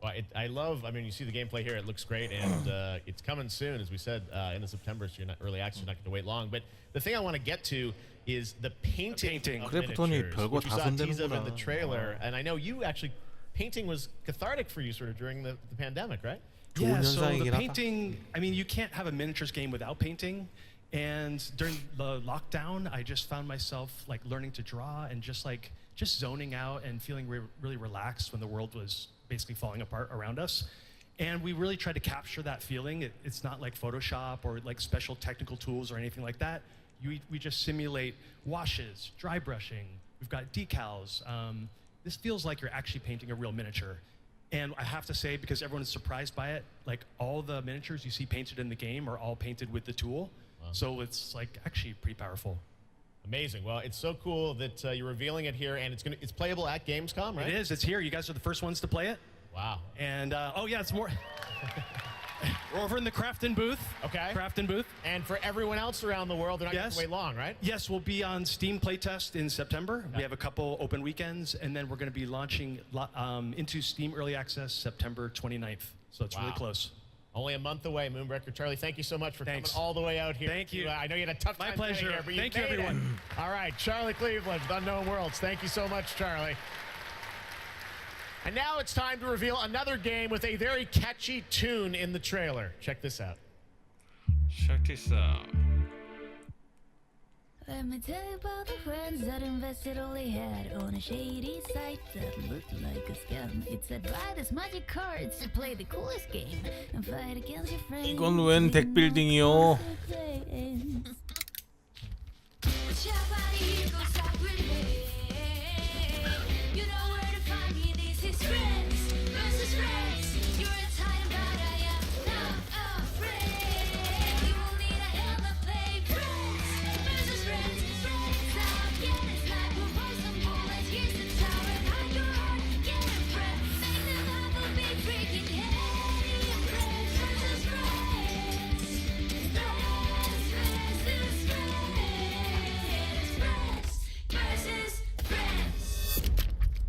Well, I mean, you see the gameplay here. It looks great, and it's coming soon, as we said, in the September, so you're not early access, you're not going to wait long. But the thing I want to get to is the painting of 크래프톤이 miniatures, 별거 which you 다 saw a tease of in 손대는구나. the trailer. And I know you actually, painting was cathartic for you sort of during the pandemic, right? Yeah, so the painting, I mean, you can't have a miniatures game without painting. And during the lockdown, I just found myself like learning to draw and just zoning out and feeling really relaxed when the world was basically falling apart around us. And we really tried to capture that feeling. It's not like Photoshop or like special technical tools or anything like that. We just simulate washes, dry brushing, We've got decals. This feels like you're actually painting a real miniature. And I have to say, because everyone is surprised by it, like all the miniatures you see painted in the game are all painted with the tool. Wow. So it's like actually pretty powerful. Amazing. Well, it's so cool that you're revealing it here, and it's playable at Gamescom, right? It is. It's here. You guys are the first ones to play it. Wow. And oh yeah, it's more. We're over in the Crafton booth. Okay. Crafton booth. And for everyone else around the world, they're not going to wait long, right? Yes, we'll be on Steam playtest in September. We have a couple open weekends, and then we're going to be launching into Steam Early Access September 29th. So it's really close. Only a month away, Moonbreaker. Charlie, thank you so much for coming all the way out here. Thank you. I know you had a tough time. My pleasure. Getting here, but Thank you, made it. everyone. All right, Charlie Cleveland with Unknown Worlds. Thank you so much, Charlie. And now it's time to reveal another game with a very catchy tune in the trailer. Check this out. Check this out. Let me tell you about the friends that invested all they had on a shady site that looked like a scam. It said buy this magic cards to play the coolest game and fight against your friends. 이건 웬 덱빌딩이요?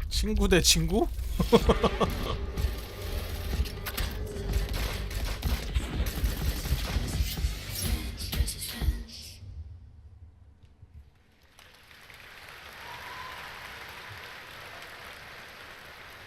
친구 대 친구?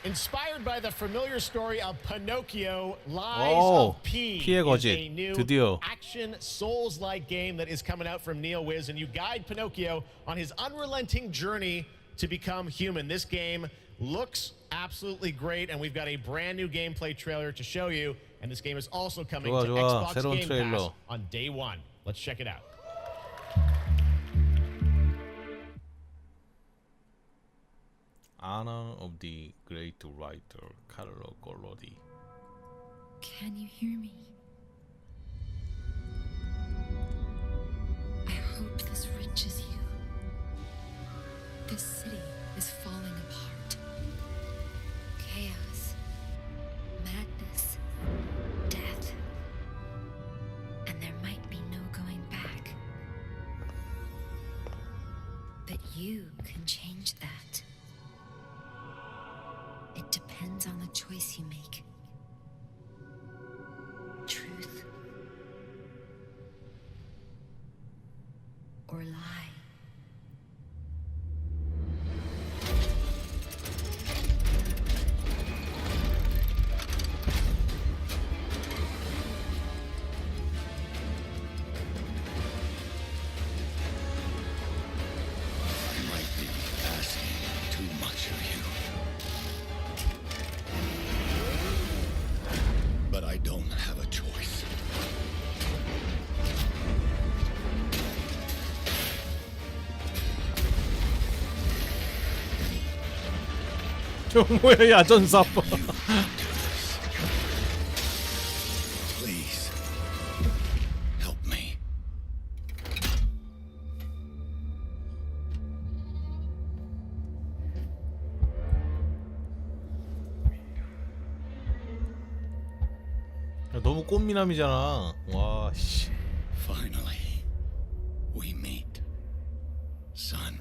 Inspired by the familiar story of Pinocchio, Lies Oh, of P 피의 is 거짓. a new 드디어. action Souls-like game that is coming out from NeoWiz, and you guide Pinocchio on his unrelenting journey to become human. This game looks absolutely great, and we've got a brand new gameplay trailer to show you, and this game is also coming 좋아, to 좋아. Xbox 새로운 Game Pass 트레일러. on day one. Let's check it out. Honor of the great writer Carlo Collodi. Can you hear me? I hope this reaches you. This city is falling apart. Chaos, madness, death. And there might be no going back. But you can change that. It depends on the choice you make. Truth or lie. I might be asking too much of you. But I don't have a choice. 저 뭐야 야전사. Please, help me. 야, 너무 꽃미남이잖아. 와 씨. Finally, we meet, son.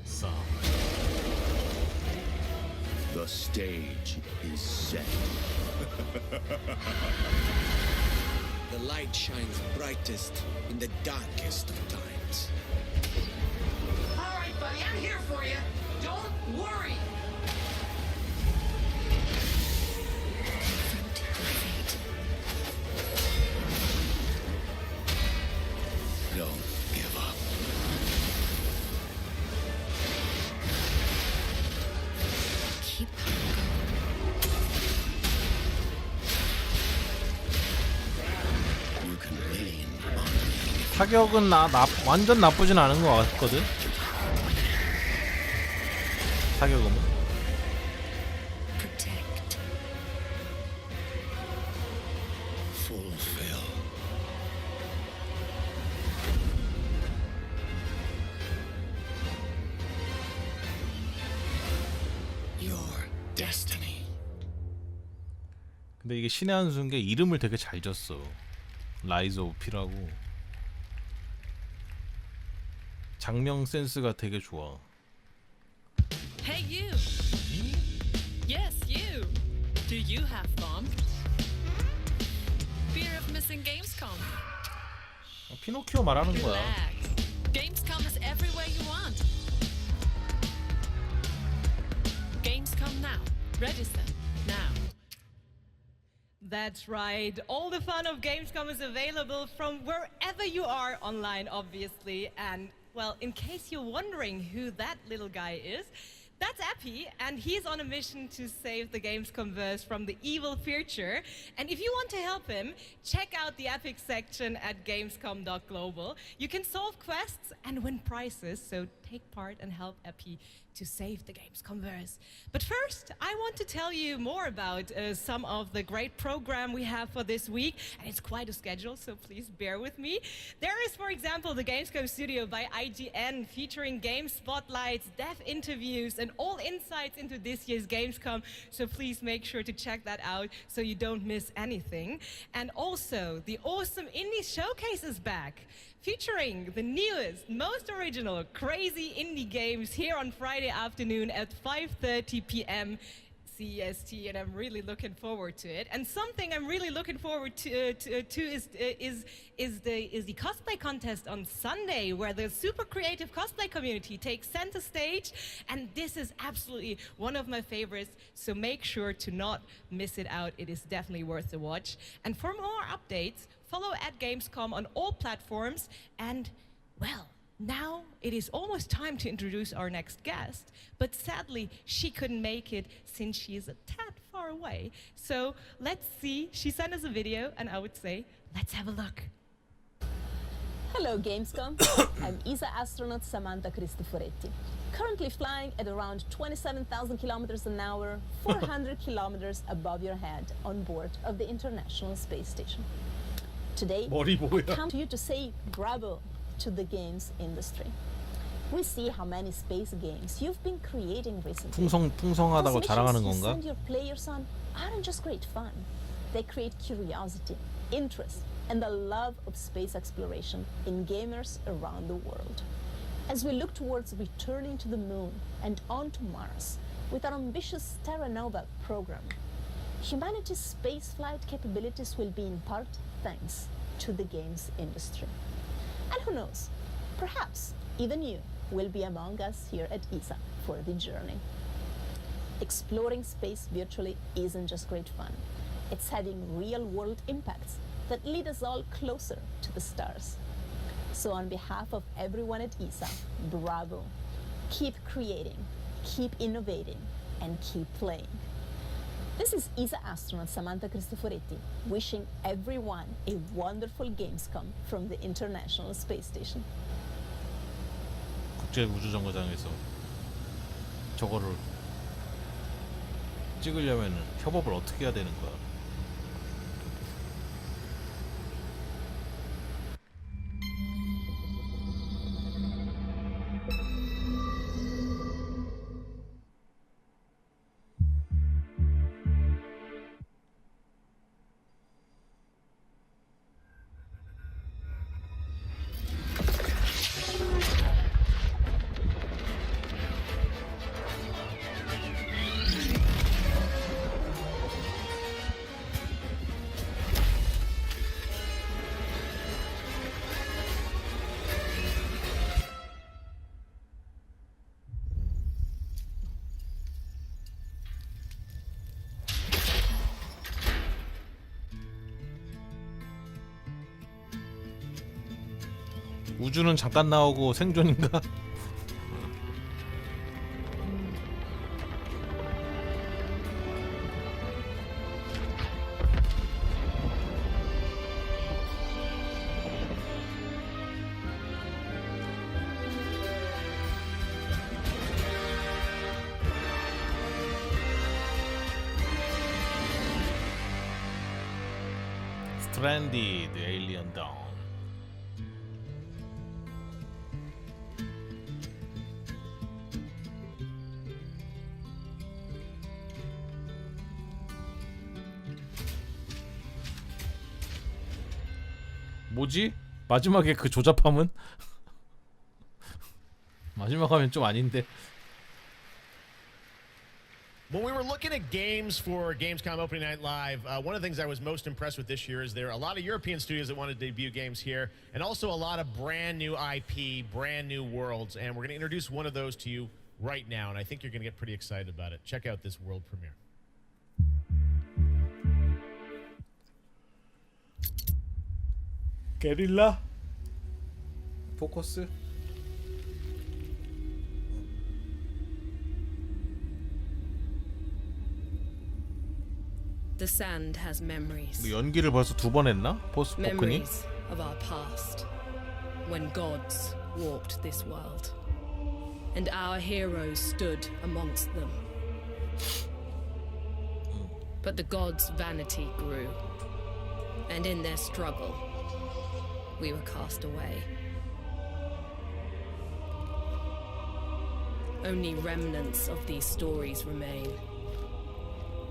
Son. The stage is set. The light shines brightest in the darkest of times. All right, buddy, I'm here for you. Don't worry. Don't give up. Keep You can lean on me. 타격은 완전 나쁘진 않은 것 같거든. 사격음은? Protect. Fulfill. Your destiny. 근데 이게 신의 한 수인 게 이름을 되게 잘 졌어. 라이즈 오브 피라고. 장명 센스가 되게 좋아. Hey you! Yes, you! Do you have fun? Fear of missing Gamescom? 피노키오 말하는 거야. Relax. Gamescom is everywhere you want. Gamescom now. Register now. That's right. All the fun of Gamescom is available from wherever you are online, obviously. And, well, in case you're wondering who that little guy is, that's Epi, and he's on a mission to save the Gamescomverse from the evil future. And if you want to help him, check out the Epic section at gamescom.global. You can solve quests and win prizes, so take part and help Epi to save the Gamescomverse. But first, I want to tell you more about some of the great program we have for this week, and it's quite a schedule, so please bear with me. There is, for example, the Gamescom Studio by IGN, featuring game spotlights, dev interviews, and all insights into this year's Gamescom, so please make sure to check that out so you don't miss anything. And also, the awesome Indie Showcase is back, featuring the newest, most original, crazy indie games here on Friday afternoon at 5:30 p.m. CEST, and I'm really looking forward to it. And something I'm really looking forward to is the cosplay contest on Sunday, where the super creative cosplay community takes center stage, and this is absolutely one of my favorites, so make sure to not miss it out. It is definitely worth the watch. And for more updates, follow at Gamescom on all platforms. And, well, now it is almost time to introduce our next guest, but sadly she couldn't make it since she is a tad far away. So let's see, she sent us a video, and I would say, let's have a look. Hello Gamescom, I'm ESA astronaut Samantha Cristoforetti, currently flying at around 27,000 kilometers an hour, 400 kilometers above your head on board of the International Space Station. Today, I come to you to say bravo to the games industry. We see how many space games you've been creating recently. 풍성하다고 자랑하는 Those missions you 건가? send your players on aren't just great fun. They create curiosity, interest, and the love of space exploration in gamers around the world. As we look towards returning to the moon and on to Mars with our ambitious Terra Nova program, humanity's spaceflight capabilities will be in part thanks to the games industry. And who knows, perhaps even you will be among us here at ESA for the journey. Exploring space virtually isn't just great fun. It's having real-world impacts that lead us all closer to the stars. So on behalf of everyone at ESA, bravo. Keep creating, keep innovating, and keep playing. This is ESA astronaut Samantha Cristoforetti, wishing everyone a wonderful Gamescom from the International Space Station. 국제 우주정거장에서 저거를 찍으려면 협업을 어떻게 해야 되는 거야? 우주는 잠깐 나오고 생존인가? Stranded, Alien Dawn. 뭐지? 마지막에 그 조잡함은? 마지막 하면 좀 아닌데. When we were looking at games for Gamescom Opening Night Live, one of the things I was most impressed with this year is there are a lot of European studios that want to debut games here, and also a lot of brand new IP, brand new worlds, and we're going to introduce one of those to you right now, and I think you're going to get pretty excited about it. Check out this world premiere. 게릴라 포커스. The sand has memories. 연기를 벌써 두 번 했나? 포스포크니? Memories of our past, when gods walked this world, and our heroes stood amongst them. But the gods' vanity grew, and in their struggle, we were cast away. Only remnants of these stories remain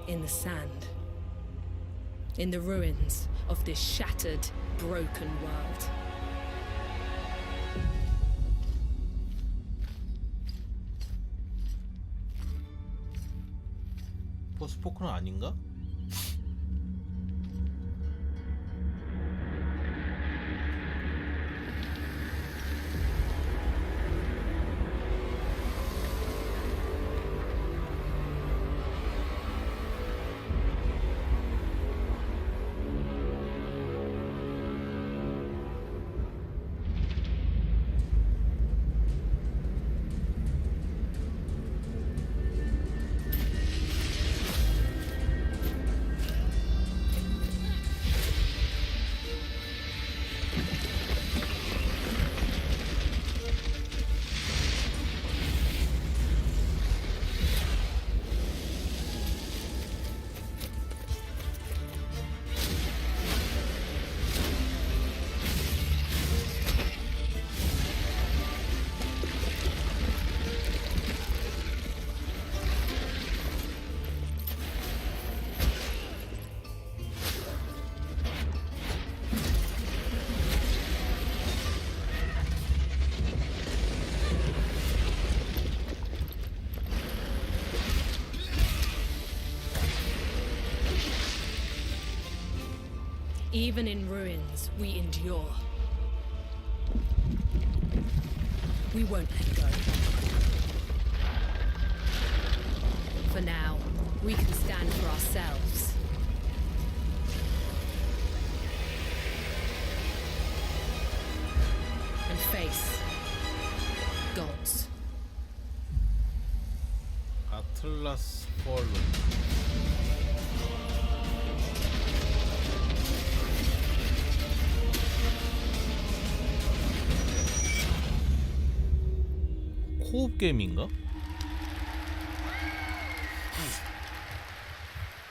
in the sand, in the ruins of this shattered, broken world. 포스포크는 아닌가? Even in ruins, we endure. We won't let go. For now, we can stand for ourselves. And face gods. 아틀라스 폴. 코업 게임인가?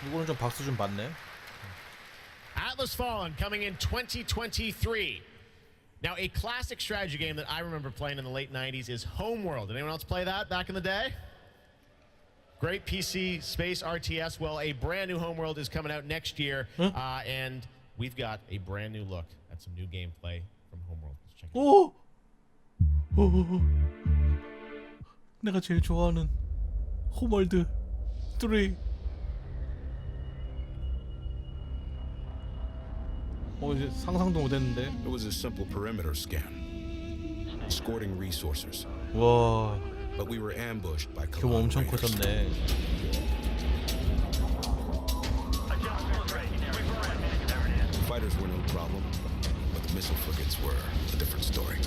이거는 좀 박수 좀 받네. Atlas Fallen coming in 2023. Now, a classic strategy game that I remember playing in the late 90s is Homeworld. Did anyone else play that back in the day? Great PC space RTS. Well, a brand new Homeworld is coming out next year, and we've got a brand new look at some new gameplay from Homeworld. Let's check it out. 내가 제일 좋아하는 홈월드 3. 이제 상상도 못했는데. It was a simple perimeter scan, escorting resources. 와. But we were ambushed by 규모 엄청 커졌네. The fighters were no problem, but the missile frigates were a different story.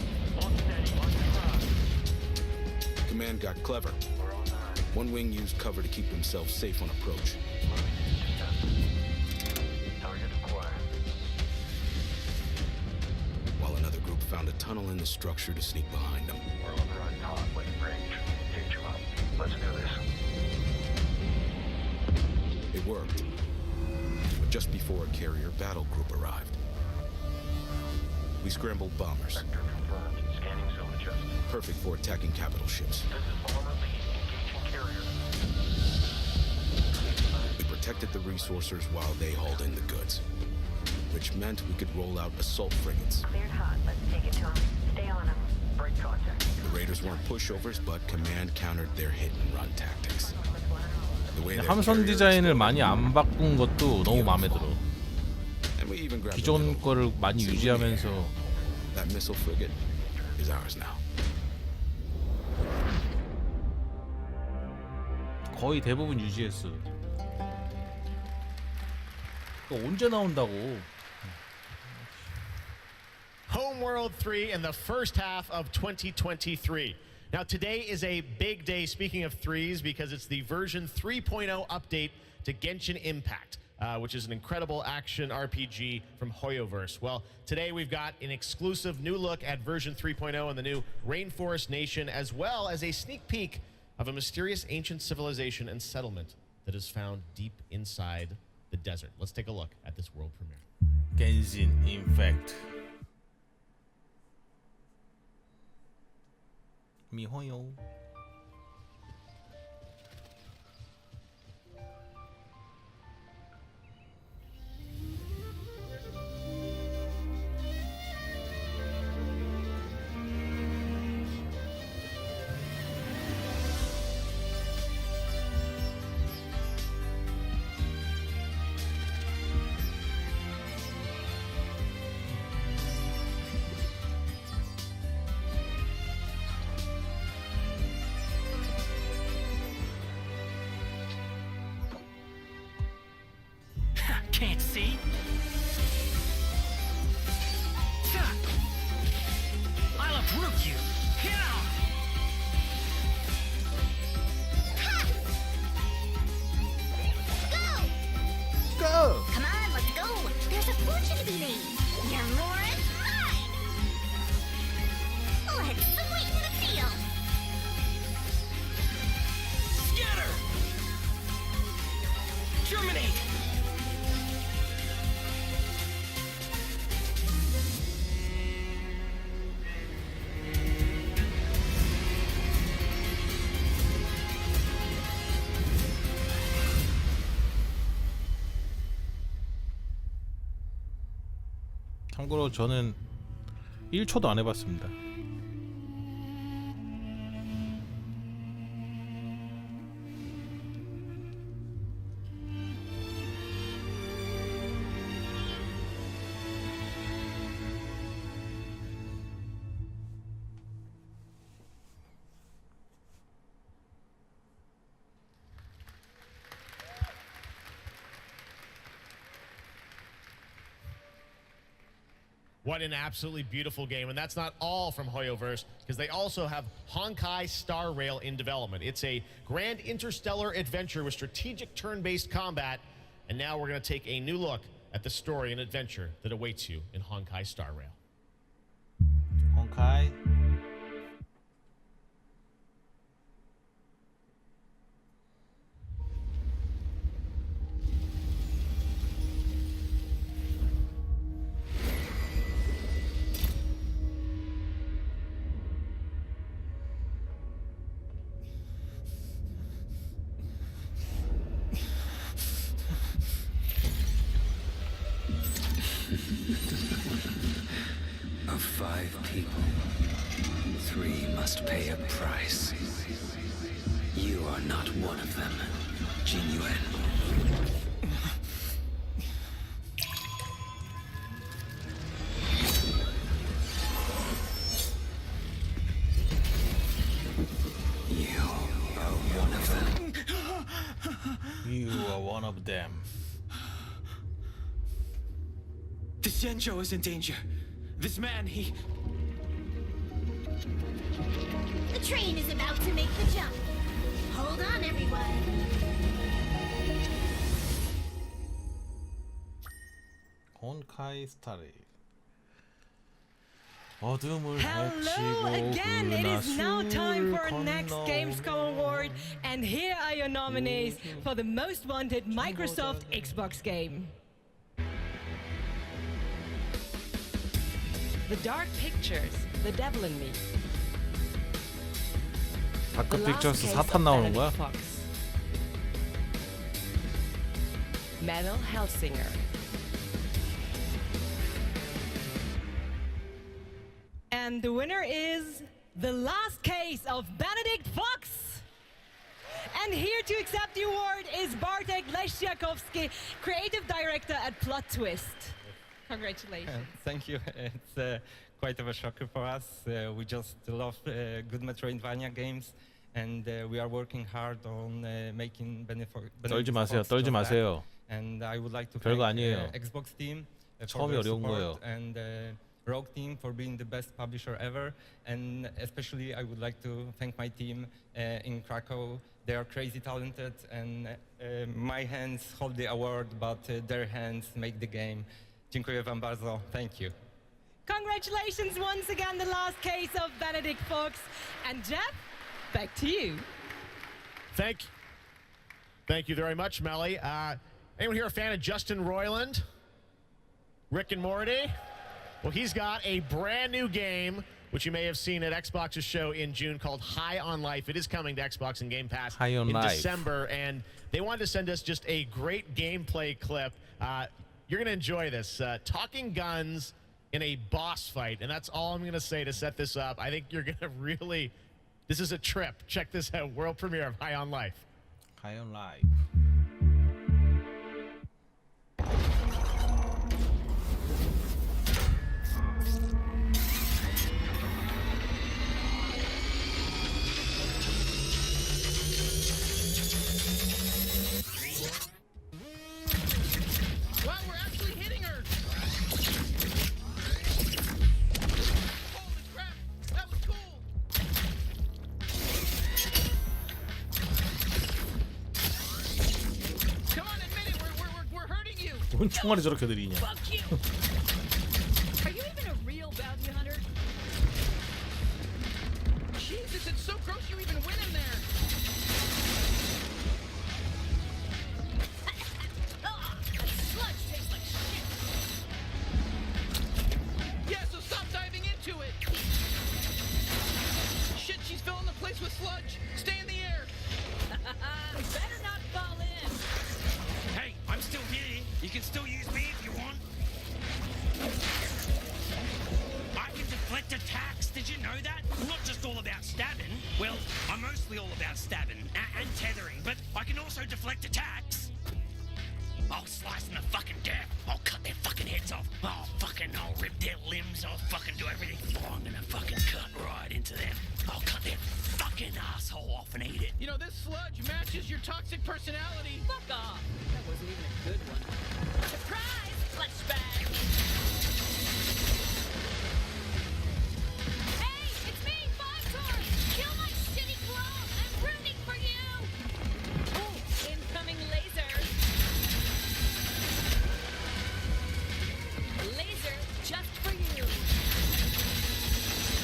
Command got clever. One wing used cover to keep themselves safe on approach. While another group found a tunnel in the structure to sneak behind them. We're on the right path, like range. Teach them up. Let's do this. It worked. But just before a carrier battle group arrived. We scrambled bombers. Vector confirmed. Scanning zone adjusted. Perfect for attacking capital ships. This is bomber lead. Engaging carrier. We protected the resourcers while they hauled in the goods, which meant we could roll out assault frigates. Cleared hot. Let's take it to him. Stay on him. Break contact. The raiders weren't pushovers, but command countered their hit-and-run tactics. The way their 함선 carrier 디자인을 많이 안 바꾼 것도 너무 마음에 들어. And we even grabbed the 기존 middle. 거를 많이 유지하면서 That missile frigate is ours now. 거의 대부분 유지했어. 또 언제 나온다고? Homeworld 3 in the first half of 2023. Now today is a big day, speaking of threes, because it's the version 3.0 update to Genshin Impact, which is an incredible action RPG from Hoyoverse. Well, today we've got an exclusive new look at version 3.0 and the new Rainforest Nation, as well as a sneak peek of a mysterious ancient civilization and settlement that is found deep inside the desert. Let's take a look at this world premiere. Genshin Impact. 미호요. Can't see? I'll uproot you! Go! Come on, let's go. There's a fortune to be made. Your more is mine. Let's sweeten the deal. Scatter! Germinate! 참고로 저는 1초도 안 해봤습니다. What an absolutely beautiful game. And that's not all from Hoyoverse, because they also have Honkai Star Rail in development. It's a grand interstellar adventure with strategic turn-based combat. And now we're going to take a new look at the story and adventure that awaits you in Honkai Star Rail. Honkai. Of 5 people, 3 must pay a price. You are not one of them, Jinyuan. You are one of them. You are one of them. The Zhenzhou is in danger. This man, he... The train is about to make the jump. Hold on, everyone. Honkai Star Rail. 어둠을 Hello 헤치고 again, it is now time for our 그나수를 next 건너. Gamescom award, and here are your nominees for the most wanted Microsoft Xbox game. The Dark Pictures, The Devil in Me. 다크 픽처스 4탄 나오는 거야? Metal Hellsinger. And the winner is The Last Case of Benedict Fox. And here to accept the award is Bartek Leszczakowski, creative director at Plot Twist. Congratulations. Thank you. It's quite of a shocker for us. We just love good Metroidvania games, and we are working hard on making 떨지 마세요. 떨지 마세요. And I would like to 별거 thank 아니에요. Xbox team for 처음이 their 어려운 support 거예요. and Rogue team for being the best publisher ever. And especially I would like to thank my team in Krakow. They are crazy talented, and my hands hold the award, but their hands make the game. Dziękuję wam bardzo. Thank you. Congratulations once again, The Last Case of Benedict Fox. And Jeff, back to you. Thank you very much, Melly. Anyone here a fan of Justin Roiland? Rick and Morty? Well, he's got a brand new game, which you may have seen at Xbox's show in June, called High on Life. It is coming to Xbox and Game Pass in December, and they wanted to send us just a great gameplay clip. You're going to enjoy this. Talking guns in a boss fight, and that's all I'm going to say to set this up. I think you're going to really... This is a trip. Check this out. World premiere of High on Life. High on Life. Wow, we're actually hitting her! Holy crap! That was cool! Come on, admit it! We're hurting you! 뭔 총알이 저렇게 느리냐? Fuck you! Are you even a real bounty hunter? Jesus, it's so gross you even went in there! Sludge tastes like shit! Yeah, so stop diving into it! Shit, she's filling the place with sludge! Stay in the air! Better not fall in! Hey, I'm still here. You can still use me if you want. I can deflect attacks. Did you know that? I'm not just all about stabbing. Well, I'm mostly all about stabbing and tethering, but I can also deflect attacks. I'll slice them to fucking death. I'll cut their fucking heads off. I'll rip their limbs. I'll fucking do everything. Oh, I'm gonna fucking cut right into them. I'll cut their fucking asshole off and eat it. You know, this sludge matches your toxic personality. Fuck off! That wasn't even a good one. Surprise! Flashback! Hey, it's me, Fontor! Kill my shitty clone! I'm rooting for you! Oh, incoming laser! Laser just for you!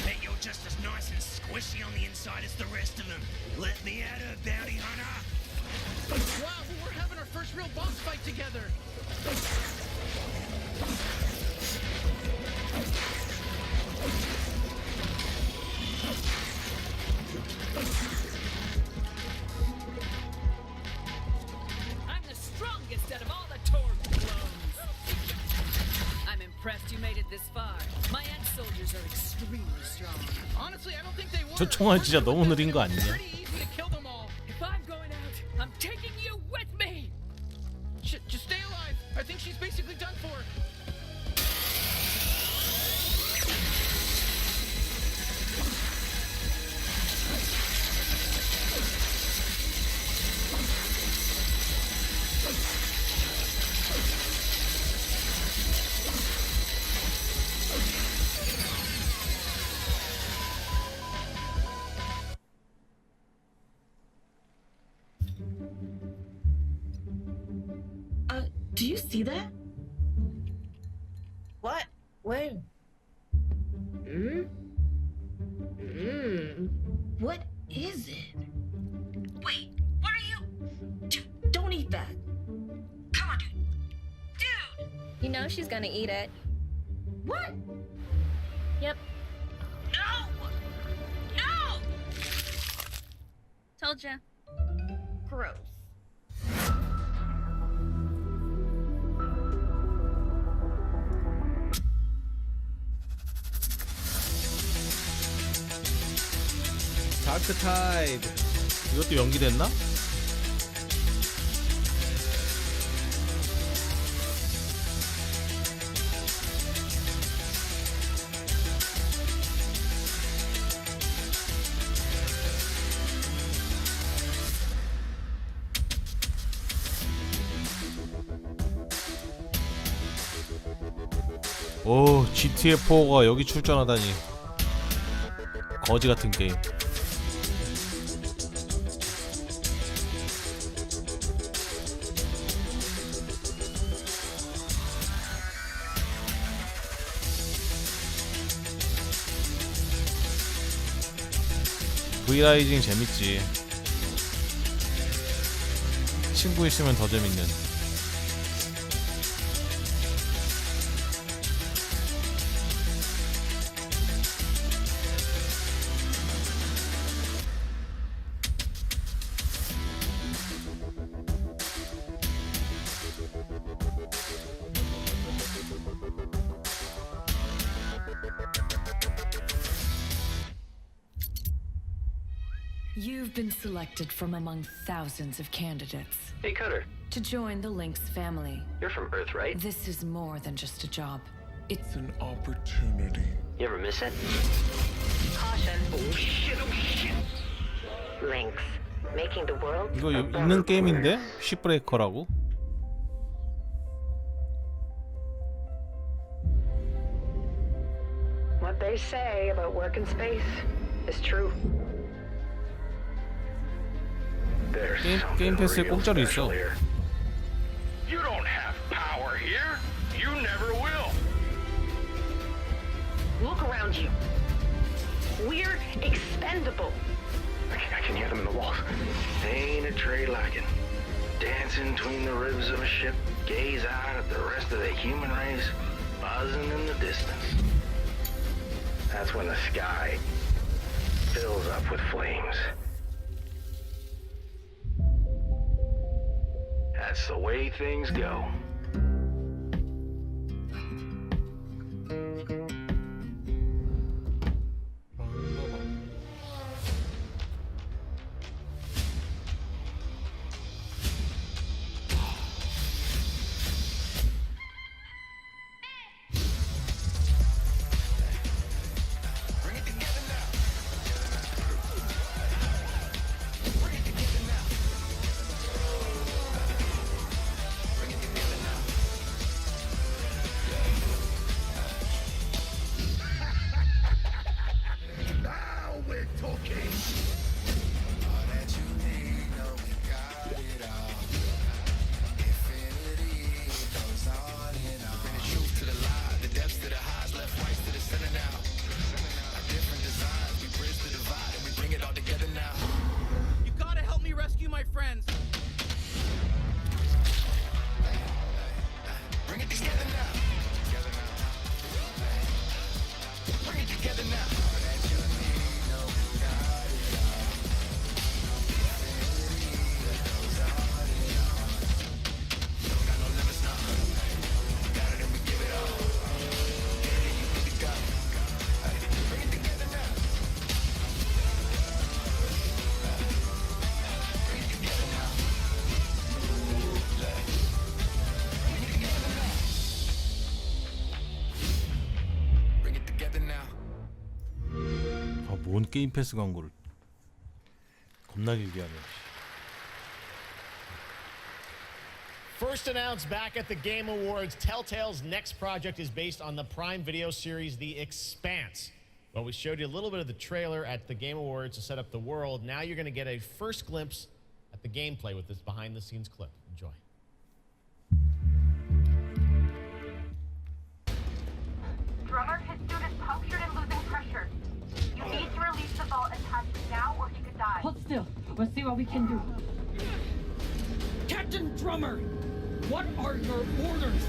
Bet you're just as nice and squishy on the inside as the rest of them. Let me at her, bounty hunter. Wow, we're having our first real boss fight together! I'm the strongest out of all the Torg clones. I'm impressed you made it this far. My Ant soldiers are extremely strong. Honestly, I don't think they were. 저 총알 진짜 너무 느린 거 아니냐? Pretty easy to kill them all. If I'm going out, I'm taking you with me. Just stay alive. I think she's basically done for. Do you see that? What? Where? What is it? Wait, what are you? Don't eat that. Come on, dude. Dude! You know she's gonna eat it. What? Yep. No! No! Told ya. Gross. 다크 타이드. 이것도 연기됐나? 오, GTA4가 여기 출전하다니. 거지 같은 게임. V라이징 재밌지. 친구 있으면 더 재밌는. You've been selected from among thousands of candidates Hey, Cutter. to join the Lynx family. You're from Earth, right? This is more than just a job. It's an opportunity. You ever miss it? Caution. Oh shit, oh shit. Lynx. Making the world 이거 있는 게임인데? 시브레이커라고? What they say about work in space is true. 게임 패스에 공짜로 있어. You don't have power here. You never will. Look around you. We're expendable. I can hear them in the walls. Ain't a trade like it. Dancing between the ribs of a ship, gaze out at the rest of the human race, buzzing in the distance. That's when the sky fills up with flames. That's the way things go. 뭔 게임 패스 광고를 겁나 길게 하네. First announced back at the Game Awards, Telltale's next project is based on the Prime Video series The Expanse. Well, we showed you a little bit of the trailer at the Game Awards to set up the world. Now you're going to get a first glimpse at the gameplay with this behind-the-scenes clip. Enjoy. Drummer, his suit is punctured and losing pressure. You need to release the vault attachment now or he could die. Hold still. We'll see what we can do. Captain Drummer, what are your orders?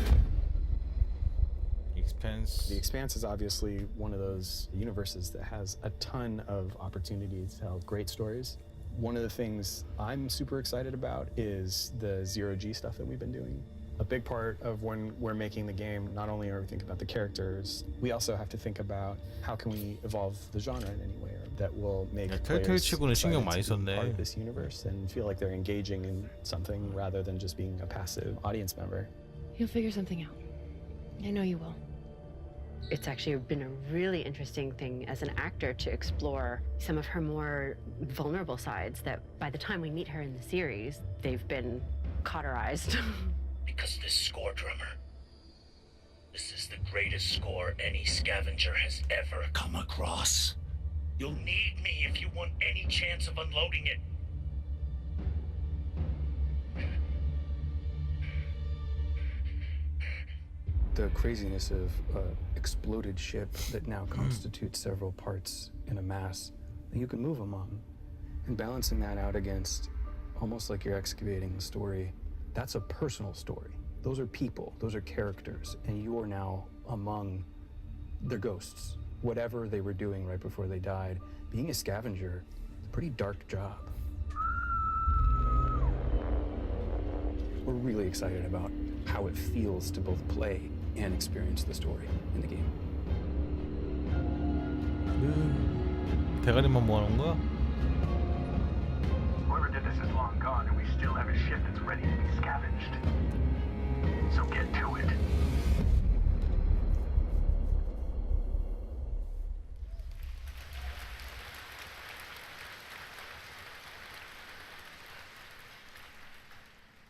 Expanse. The Expanse is obviously one of those universes that has a ton of opportunities to tell great stories. One of the things I'm super excited about is the zero-G stuff that we've been doing. A big part of when we're making the game, not only are we thinking about the characters, we also have to think about how can we evolve the genre in any way that will make players 치고는 신경 많이 excited to be part 썼네. of this universe and feel like they're engaging in something rather than just being a passive audience member. You'll figure something out. I know you will. It's actually been a really interesting thing as an actor to explore some of her more vulnerable sides that by the time we meet her in the series, they've been cauterized. Because this score, drummer, this is the greatest score any scavenger has ever come across. You'll need me if you want any chance of unloading it. The craziness of an exploded ship that now constitutes several parts in a mass that you can move among, and balancing that out against almost like you're excavating the story. That's a personal story. Those are people, those are characters, and you are now among their ghosts. Whatever they were doing right before they died, being a scavenger, it's a pretty dark job. We're really excited about how it feels to both play and experience the story in the game. 대가리만 모아놓은 거야? Whoever did this is long gone, and we still have a ship that's ready to be scavenged. So get to it.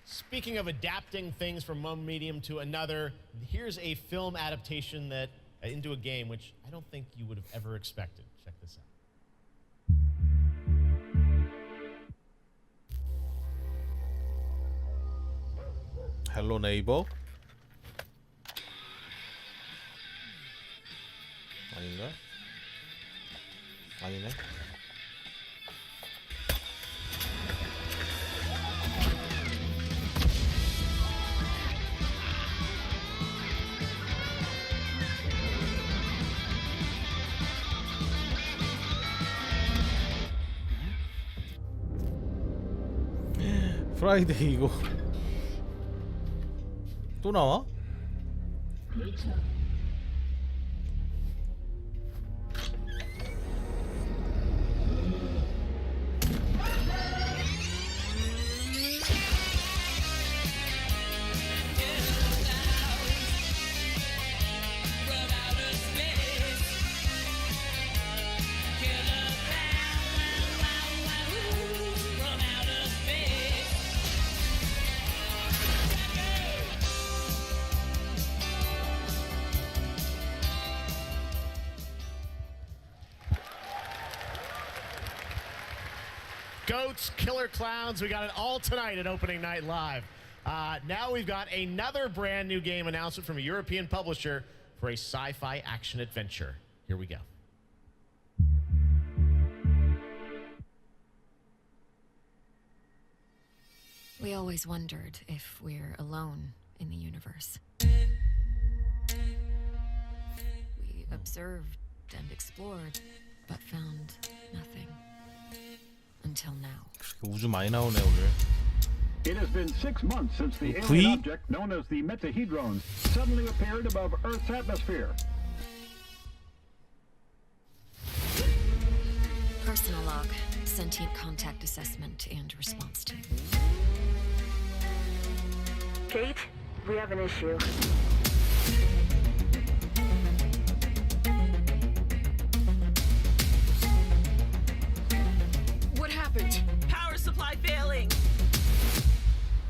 Speaking of adapting things from one medium to another, here's a film adaptation that into a game which I don't think you would have ever expected. Check this out. Hello neighbor. 아닌가? 아니네. 프라이데이 이거 또 나와? Goats, killer clowns, we got it all tonight at opening night live. Now we've got another brand new game announcement from a European publisher for a sci-fi action adventure. Here we go. We always wondered if we're alone in the universe. We observed and explored, but found nothing. Until now. 우주 많이 나오네 오늘. It has been 6 months since the V? alien object known as the metahedrons suddenly appeared above Earth's atmosphere. Personal log, sentient contact assessment and response team. Kate, we have an issue. What happened? Power supply failing.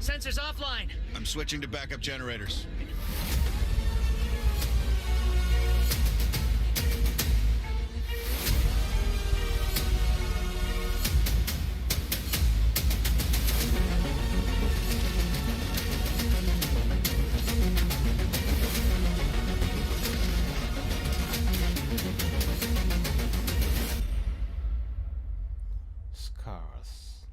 Sensors offline. I'm switching to backup generators. Scars.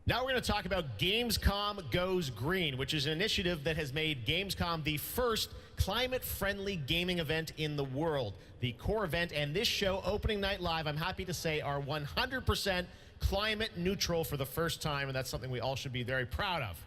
Now we're going to talk about Gamescom Goes Green, which is an initiative that has made Gamescom the first climate-friendly gaming event in the world. The core event and this show, Opening Night Live, I'm happy to say, are 100% climate neutral for the first time, and that's something we all should be very proud of.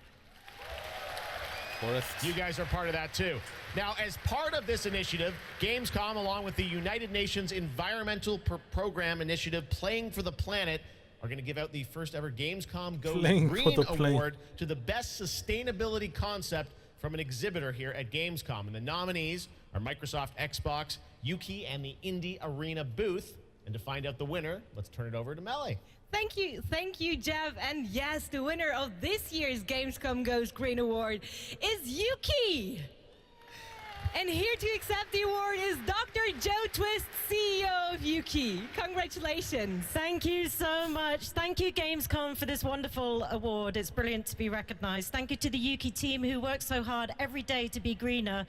You guys are part of that too. Now, as part of this initiative, Gamescom, along with the United Nations Environmental Program Initiative, Playing for the Planet, are going to give out the first ever Gamescom Goes Green Award to the best sustainability concept from an exhibitor here at Gamescom. And the nominees are Microsoft, Xbox, Yuki, and the Indie Arena booth. And to find out the winner, let's turn it over to Melly. Thank you, Jeff. And yes, the winner of this year's Gamescom Goes Green Award is Yuki. And here to accept the award is Dr. Joe Twist, CEO of Yuki. Congratulations. Thank you so much. Thank you, Gamescom, for this wonderful award. It's brilliant to be recognized. Thank you to the Yuki team who works so hard every day to be greener.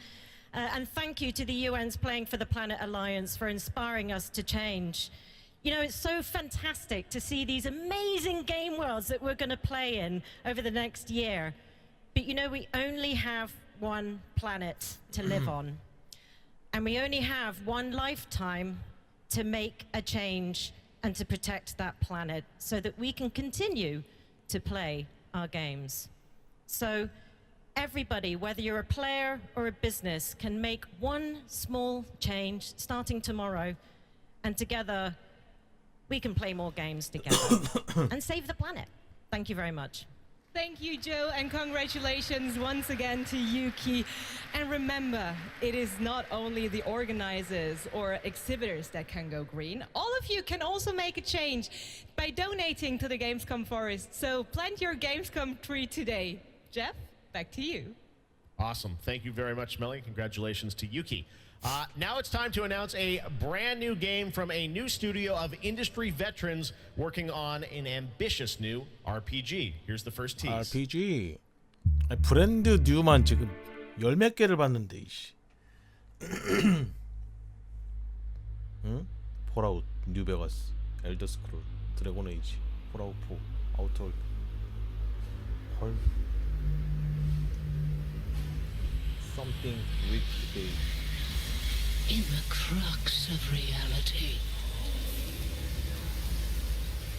And thank you to the UN's Playing for the Planet Alliance for inspiring us to change. You know, it's so fantastic to see these amazing game worlds that we're going to play in over the next year. But you know, we only have one planet to live on. And we only have one lifetime to make a change and to protect that planet so that we can continue to play our games. So everybody, whether you're a player or a business, can make one small change starting tomorrow, and together we can play more games together and save the planet. Thank you very much. Thank you, Joe, and congratulations once again to Yuki. And remember, it is not only the organizers or exhibitors that can go green. All of you can also make a change by donating to the Gamescom Forest. So plant your Gamescom tree today. Jeff, back to you. Awesome. Thank you very much, Melly. Congratulations to Yuki. Now it's time to announce a brand new game from a new studio of industry veterans working on an ambitious new RPG. Here's the first tease. RPG. 아니, 브랜드 뉴만 지금 열 몇 개를 봤는데 이씨. 응? 폴아웃, 뉴베가스, 엘더 스크롤, 드래곤 에이지, 폴아웃 4, 아우터 헐. Something with the game. In the crux of reality,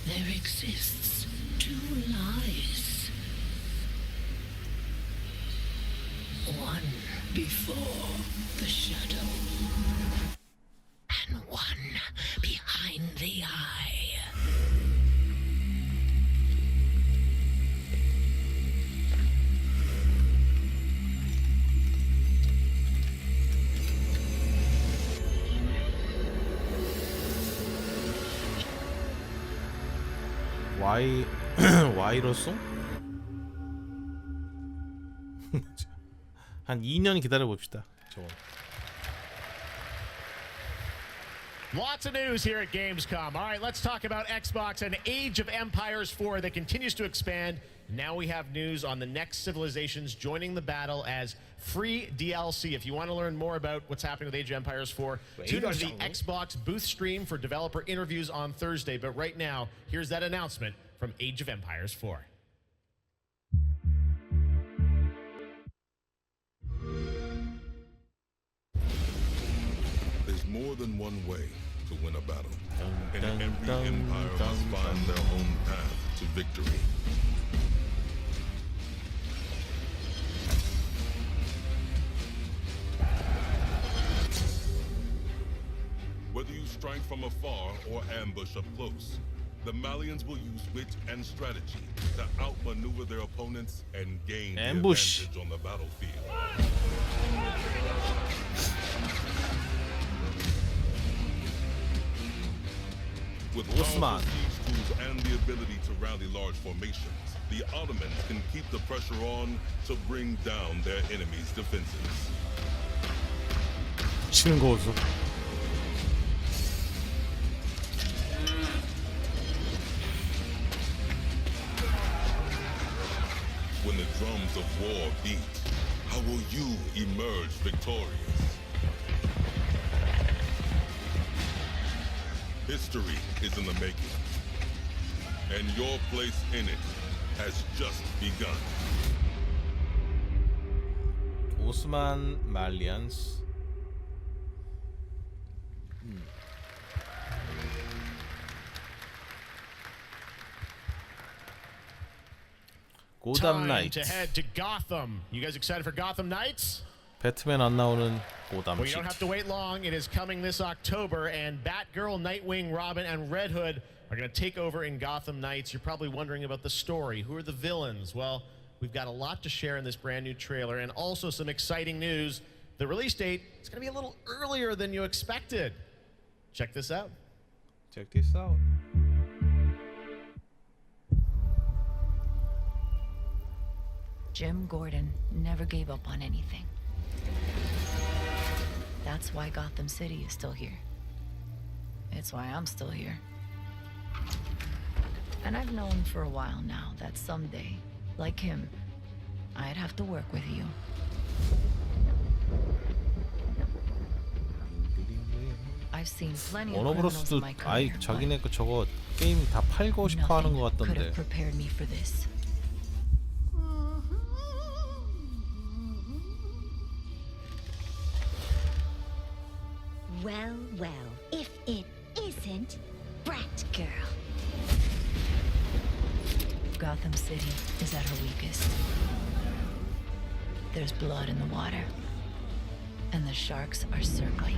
there exists two lies. One before the shadow, and one behind the eye. Y로써? 한 2년 기다려 봅시다. 저거. Lots of news here at Gamescom. All right, let's talk about Xbox and Age of Empires 4 that continues to expand. Now we have news on the next civilizations joining the battle as free DLC. If you want to learn more about what's happening with Age of Empires 4, tune into the Xbox booth stream for developer interviews on Thursday. But right now, here's that announcement from Age of Empires 4. There's more than one way to win a battle, and every empire must find their own path to victory. Whether you strike from afar or ambush up close, the Malians will use wit and strategy to outmaneuver their opponents and gain the advantage on the battlefield. With powerful siege tools and the ability to rally large formations, the Ottomans can keep the pressure on to bring down their enemies' defenses. 치는 거 없어. When the drums of war beat, how will you emerge victorious? History is in the making, and your place in it has just begun. 오스만 말리안스. 고담 Time 나이트. to head to Gotham. You guys excited for Gotham Knights? 배트맨 안 나오는 고담 Well, you don't have 시티. to wait long. It is coming this October, and Batgirl, Nightwing, Robin, and Red Hood are going to take over in Gotham Knights. You're probably wondering about the story. Who are the villains? Well, we've got a lot to share in this brand new trailer, and also some exciting news. The release date is going to be a little earlier than you expected. Check this out. Check this out. Jim Gordon never gave up on anything. That's why Gotham City is still here. It's why I'm still here. And I've known for a while now that someday, like him, I'd have to work with you. I've seen plenty of criminals in 워너브로스도 my 아이 career, 자기네 거 저거 게임 다 팔고 싶어 하는 것 could 같던데. have prepared me for this. Well, well, if it isn't Brat Girl. Gotham City is at her weakest. There's blood in the water, and the sharks are circling.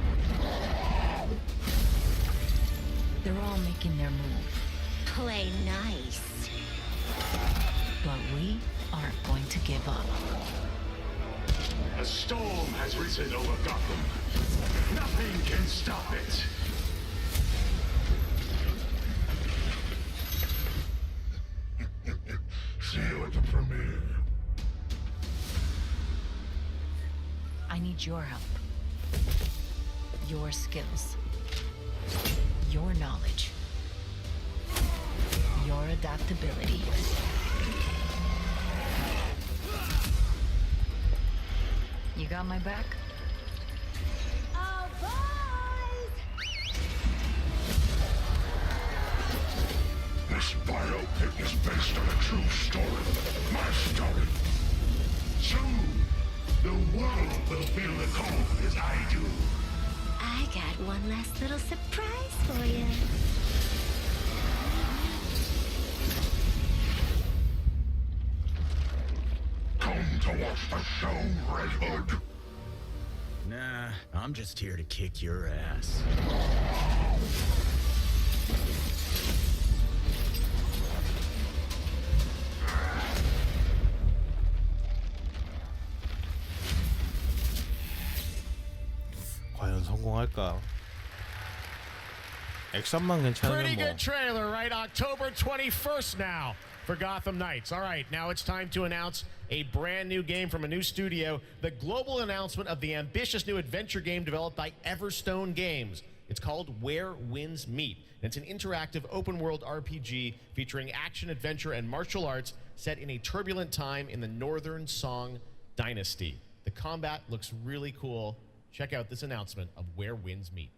They're all making their move. Play nice. But we aren't going to give up. A storm has risen over Gotham. Nothing can stop it. See you at the premiere. I need your help. Your skills. Your knowledge. Your adaptability. You got my back? Oh, boys! This biopic is based on a true story. My story. Soon, the world will feel the cold as I do. I got one last little surprise for you. Come to watch the show, Red Hood. Nah, I'm just here to kick your ass. 과연 성공할까? 액션만 괜찮으면 Pretty 뭐. good trailer, right? October 21st now for Gotham Knights. All right, now it's time to announce a brand new game from a new studio. The global announcement of the ambitious new adventure game developed by Everstone Games. It's called Where Winds Meet. And it's an interactive open-world RPG featuring action, adventure, and martial arts set in a turbulent time in the Northern Song Dynasty. The combat looks really cool. Check out this announcement of Where Winds Meet.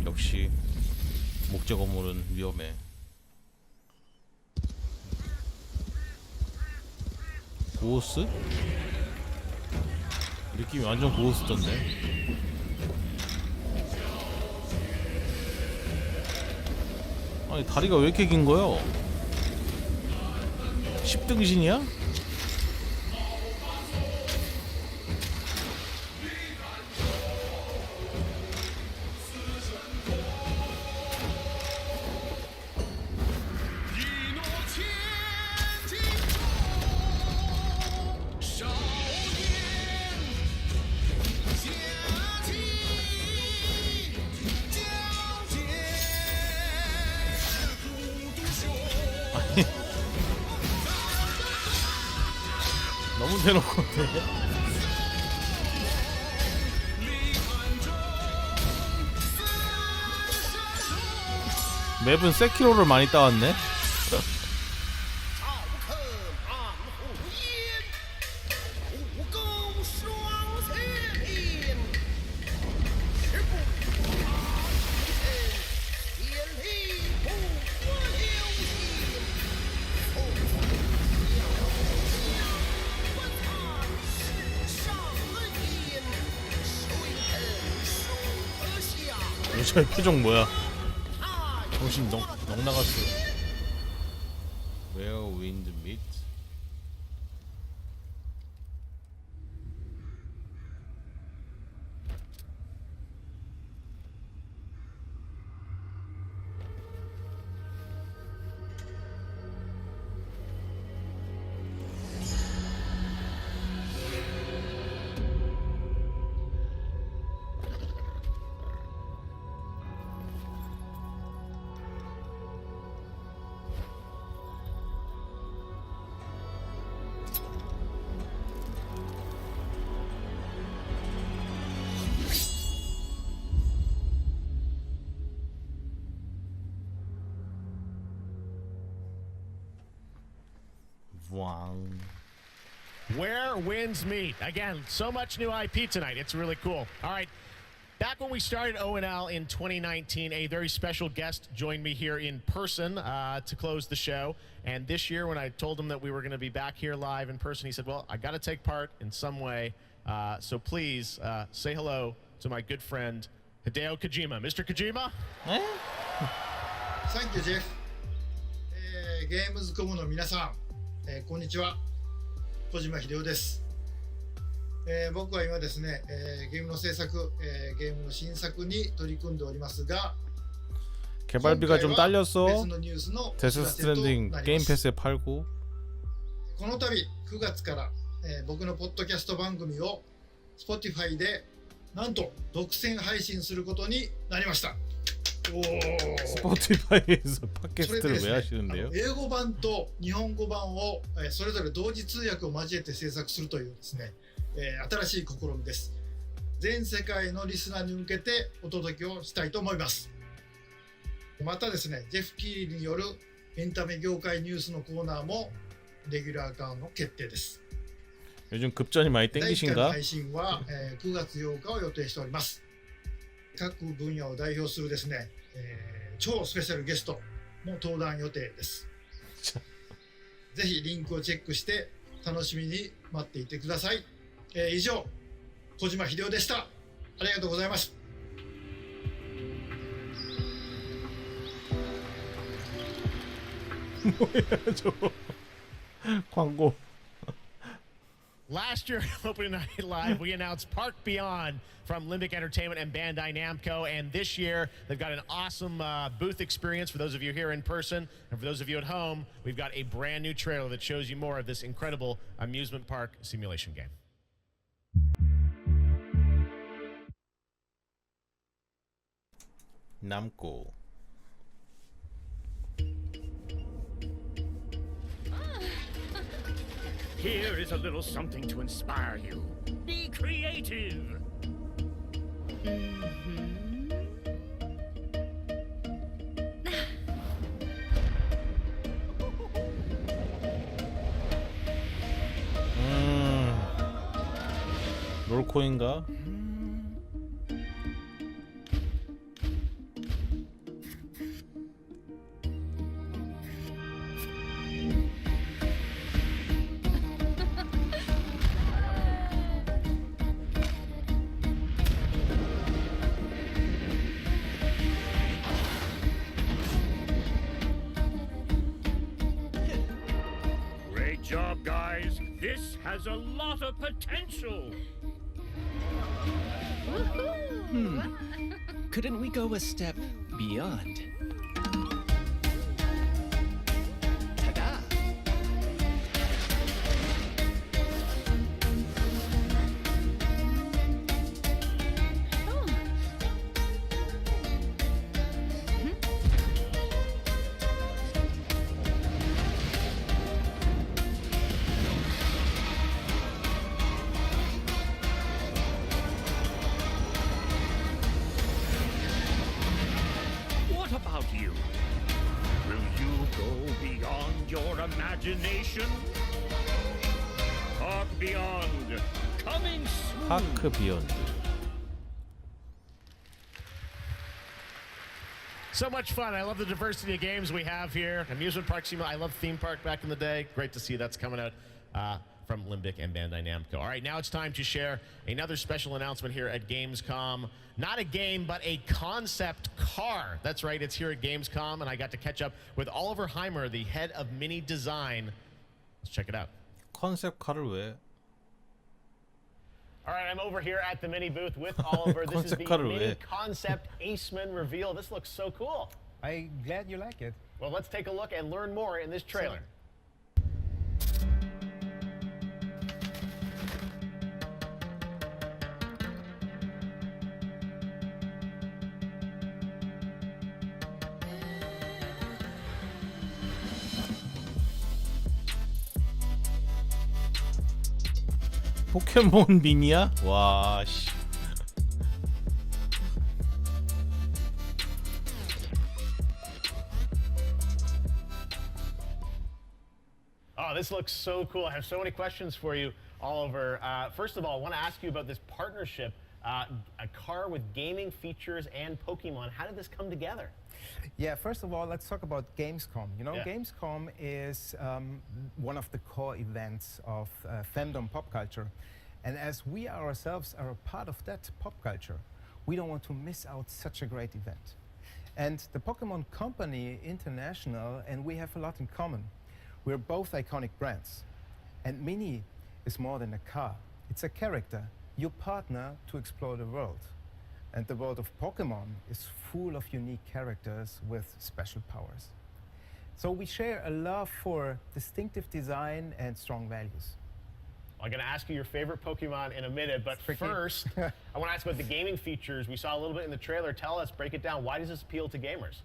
역시 목재 건물은 위험해. 고스? 느낌이 완전 고스트인데. 아니 다리가 왜 이렇게 긴 거요? 10등신이야? 너무 대놓고 맵은 세키로를 많이 따왔네. 저 표정 뭐야? 정신 넉 나갔어. Where wind meets. Where winds meet. Again, so much new IP tonight. It's really cool. All right. Back when we started ONL in 2019, a very special guest joined me here in person to close the show. And this year, when I told him that we were going to be back here live in person, he said, well, I got to take part in some way. So please say hello to my good friend, Hideo Kojima. Mr. Kojima? Thank you, Jeff. gamescom の皆さん、こんにちは。小島秀夫です。僕は今ですね、ゲームの制作、ゲームの新作に取り組んでおりますが、 개발비가 좀 딸렸어. 데스 스트랜딩 게임 패스에 팔고. この度9月から、僕のポッドキャスト番組を Spotify でなんと独占配信することになりました。 스포티파이에서 팟캐스트를 왜 하시는데요? 英語版と日本語版をそれぞれ同時通訳を交えて制作するというですね、新しい試みです。全世界のリスナーに向けてお届けをしたいと思います。またですね、ジェフ・キーリによるエンタメ業界ニュースのコーナーもレギュラー化の決定です。 요즘 급전이 많이 第1回の 땡기신가? 配信は、9月8日を予定しております。各分野を代表するですね、超スペシャルゲストも登壇予定です。ぜひリンクをチェックして楽しみに待っていてください。以上、小島秀夫でした。ありがとうございます。 뭐야 저거? 광고. Last year, opening night live, we announced Park Beyond from Limbic Entertainment and Bandai Namco. And this year, they've got an awesome booth experience for those of you here in person. And for those of you at home, we've got a brand new trailer that shows you more of this incredible amusement park simulation game. 남고. Here is a little something to inspire you. Be creative. 롤코인가? job, guys. This has a lot of potential. Couldn't we go a step beyond? Ta-da! What about you? Will you go beyond your imagination? Park Beyond, coming soon. 파크 비욘드. So much fun. I love the diversity of games we have here. Amusement Park Simulator. I love Theme Park back in the day. Great to see that's coming out from Limbic and Bandai Namco. All right, now it's time to share another special announcement here at Gamescom. Not a game, but a concept car. That's right, it's here at Gamescom, and I got to catch up with Oliver Heimer, the head of Mini Design. Let's check it out. 컨셉 카를 왜? All right, I'm over here at the mini booth with Oliver. This is the 컨셉카를 mini 왜? concept Aceman reveal. This looks so cool. I'm glad you like it. Well, let's take a look and learn more in this trailer. 포켓몬 미니야? 와 씨. Oh, this looks so cool. I have so many questions for you, Oliver. First of all, I want to ask you about this partnership, a car with gaming features and Pokemon. How did this come together? Yeah, first of all, let's talk about Gamescom. You know, Yeah. Gamescom is one of the core events of fandom pop culture. And as we ourselves are a part of that pop culture, we don't want to miss out such a great event. And the Pokemon Company International and we have a lot in common. We're both iconic brands. And Mini is more than a car. It's a character, your partner to explore the world. And the world of Pokemon is full of unique characters with special powers. So we share a love for distinctive design and strong values. I'm going to ask you your favorite Pokemon in a minute, but first, I want to ask about the gaming features. We saw a little bit in the trailer. Tell us, break it down. Why does this appeal to gamers?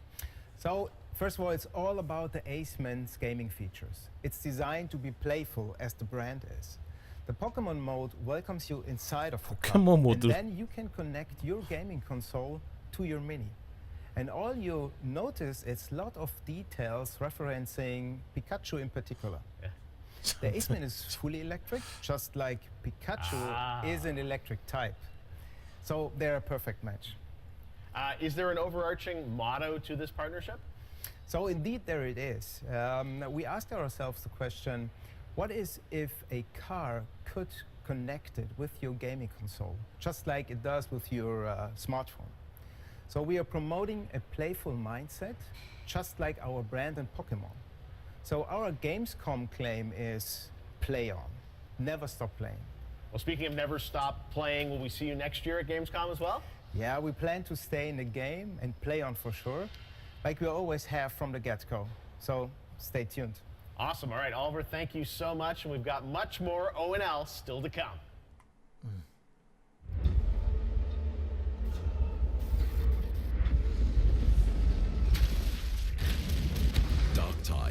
So, first of all, it's all about the Aceman's gaming features. It's designed to be playful, as the brand is. The Pokemon mode welcomes you inside of the car, 포켓몬 모드. and then you can connect your gaming console to your Mini. And all you notice is a lot of details referencing Pikachu in particular. Yeah. The Aceman is fully electric, just like Pikachu is an electric type. So they're a perfect match. Is there an overarching motto to this partnership? So indeed, there it is. We asked ourselves the question, what is if a car could connect it with your gaming console, just like it does with your smartphone? So we are promoting a playful mindset, just like our brand and Pokemon. So our Gamescom claim is play on, never stop playing. Well, speaking of never stop playing, will we see you next year at Gamescom as well? Yeah, we plan to stay in the game and play on for sure, like we always have from the get-go. So stay tuned. Awesome. All right, Oliver, thank you so much. And we've got much more ONL still to come.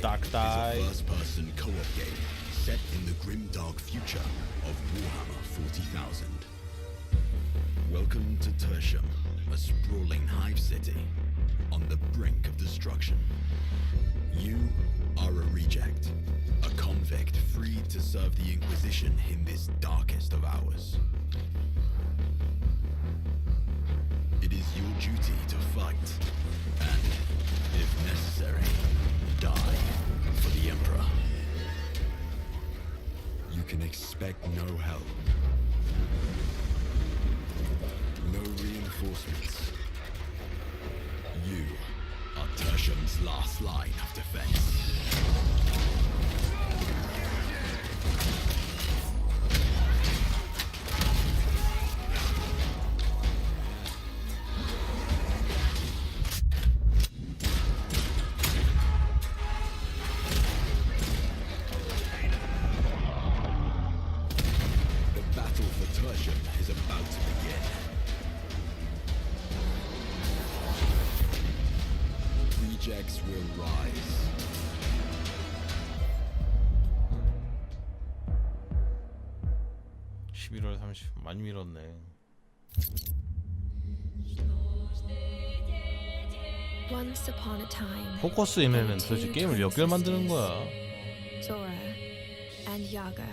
Dark Tide is a first-person co-op game set in the grim dark future of Warhammer 40,000. Welcome to Tertium, a sprawling hive city on the brink of destruction. You are a reject, a convict freed to serve the Inquisition in this darkest of hours. It is your duty to fight, and, if necessary, die for the Emperor. You can expect no help, no reinforcements. You are Tertium's last line of defense. 11월 30 많이 미뤘네. Once upon a time. 포커스 이내는 도대체 게임을 몇 개를 만드는 거야? Zora and Yaga.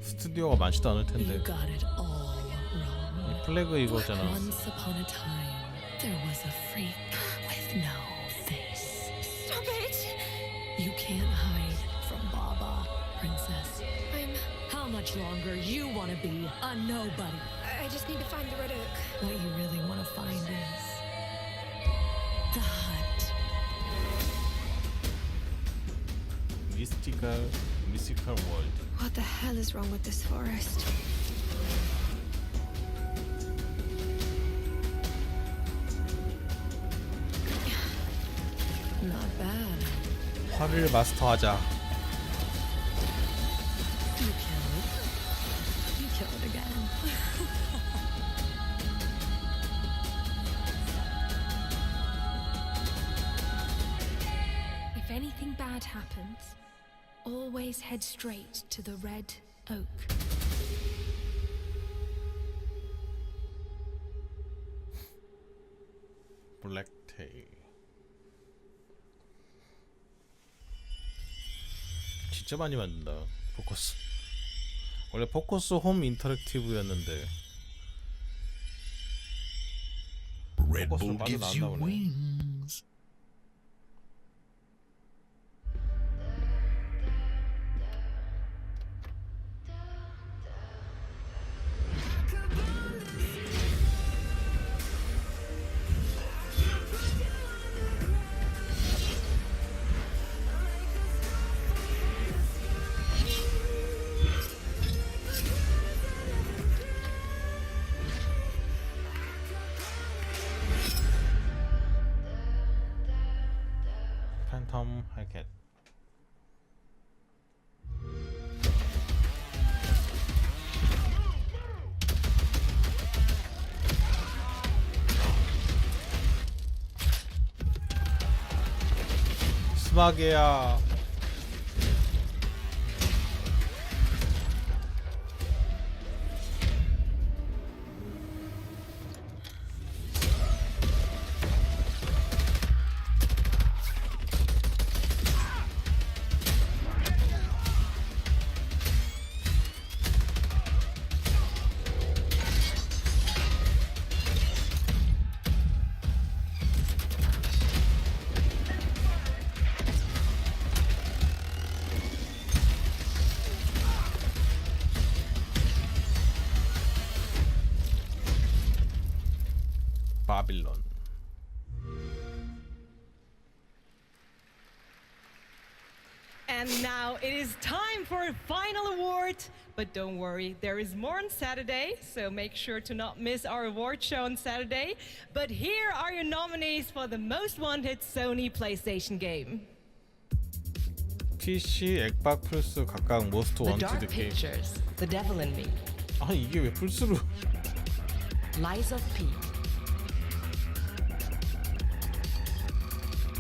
스튜디오가 많지도 않을 텐데. You got it all wrong. 이 플래그 이거잖아. Once upon a time, there was a freak with no face. Stop it! You can't hide from Baba, princess. I'm... How much longer you want to be a nobody? I just need to find the red oak. What you really want to find is the hut. Mystical world. What the hell is wrong with this forest? Not bad. 화를 마스터하자. You kill it. You kill it again. If anything bad happens, always head straight to the red oak. 블랙테일. 진짜 많이 만든다. 포커스. 원래 포커스 홈 인터랙티브였는데. Red Bull gives you wings. 팬텀 할켓. 스마게야. 바빌론. And now it is time for a final award. But don't worry, there is more on Saturday, so make sure to not miss our award show on Saturday. But here are your nominees for the most wanted Sony PlayStation game. PC, 엑박, 플스 각각 모스트 The 원티드 Dark 게임. Pictures, The Devil in Me, 아 이게 왜 플스로? Lies of P,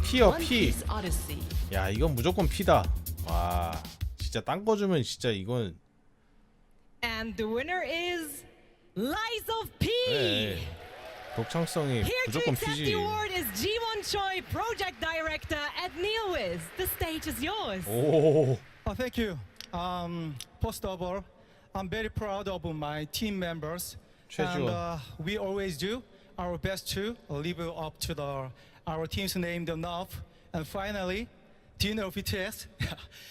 P요 One P. Piece Odyssey, 야 이건 무조건 P다. 와 진짜 딴 거 주면 진짜 이건. and the winner is Lies of P. 네. 독창성이 Here to 무조건 accept the P지. award is Ji-won Choi, Project Director at NeoWiz. The stage is yours. 오. Thank you. First of all, I'm very proud of my team members, and we always do our best to live up to our team's name enough. And finally, do you know BTS?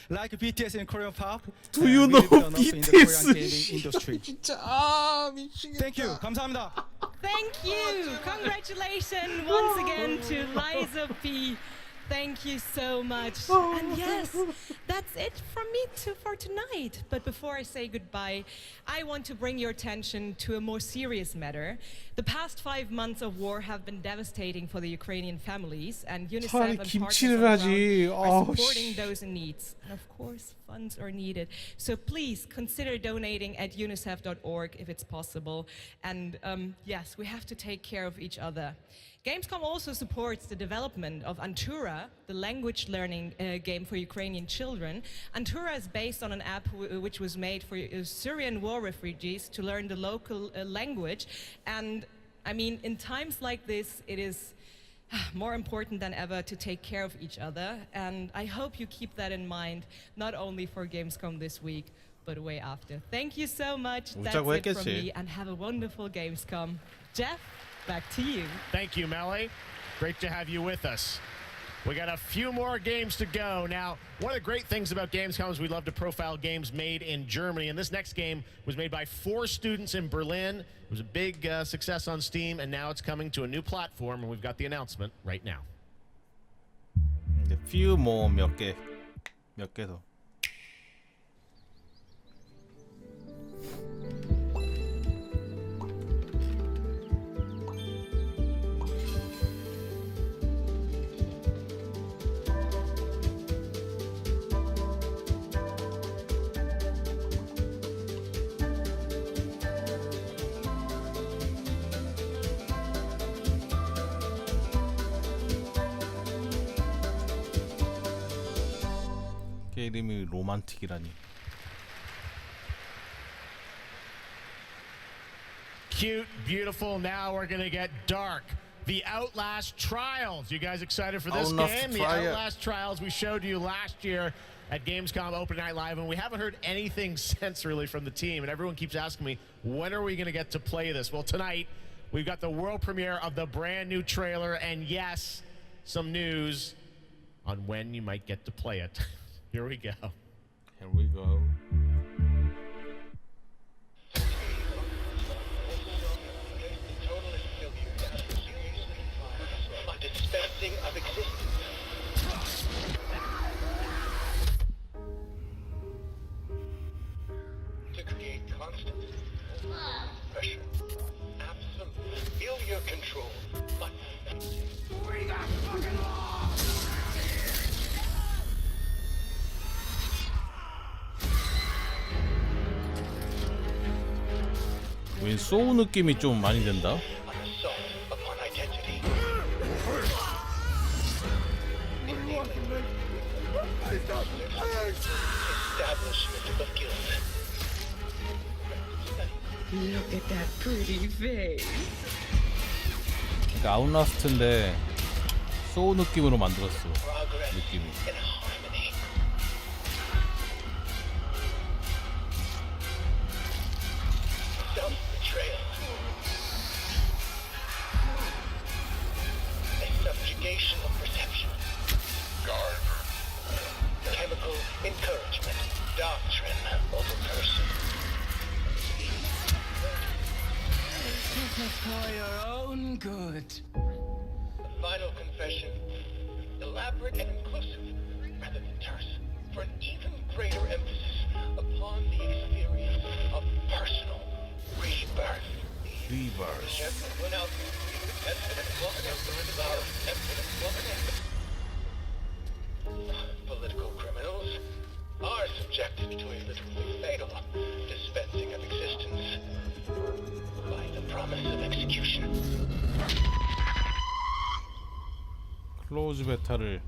Like BTS in Korean pop. Do you know in the Korean BTS? gaming industry. 진짜 아 미치겠다. Thank you. 감사합니다. Thank you. Congratulations once again to Liza P. Thank you so much. And yes, that's it from me for tonight. But before I say goodbye, I want to bring your attention to a more serious matter. The past 5 months of war have been devastating for the Ukrainian families, and UNICEF and partners on 김치를 the 하지. ground are 아우, supporting those in need. And of course, funds are needed. So please consider donating at unicef.org if it's possible. And yes, we have to take care of each other. Gamescom also supports the development of Antura, the language learning game for Ukrainian children. Antura is based on an app which was made for Syrian war refugees to learn the local language. And I mean, in times like this, it is more important than ever to take care of each other. And I hope you keep that in mind, not only for Gamescom this week, but way after. Thank you so much. That's it from me, and have a wonderful Gamescom. Jeff, back to you. Thank you, Melly. Great to have you with us. We got a few more games to go. Now, one of the great things about Gamescom is we love to profile games made in Germany. And this next game was made by 4 students in Berlin. It was a big success on Steam, and now it's coming to a new platform, and we've got the announcement right now. A few more 몇 개 더. 이름이 로만틱이라니. Cute, beautiful. Now we're going to get dark. The Outlast Trials. You guys excited for this game? The Outlast Trials we showed you last year at Gamescom Open Night Live, and we haven't heard anything since really from the team, and everyone keeps asking me, when are we going to get to play this? Well, tonight we've got the world premiere of the brand new trailer, and yes, some news on when you might get to play it. Here we go. Here we go. Dispensing of existence. To create constant pressure. Absolute. Feel your control. But we got fucking lost. 왜 소우 느낌이 좀 많이 된다. Look at that pretty face. 그러니까 아웃라스트인데 소우 느낌으로 만들었어. 느낌이. Self-betrayal. A subjugation of perception. Guard. Chemical encouragement. Doctrine over person. This is for your own good. The final confession. Elaborate and inclusive, rather than terse, for an even greater emphasis upon the experience of personal rebirth. Political criminals are subjected to a literally fatal dispensing of existence by the promise of execution. 클로즈 베타를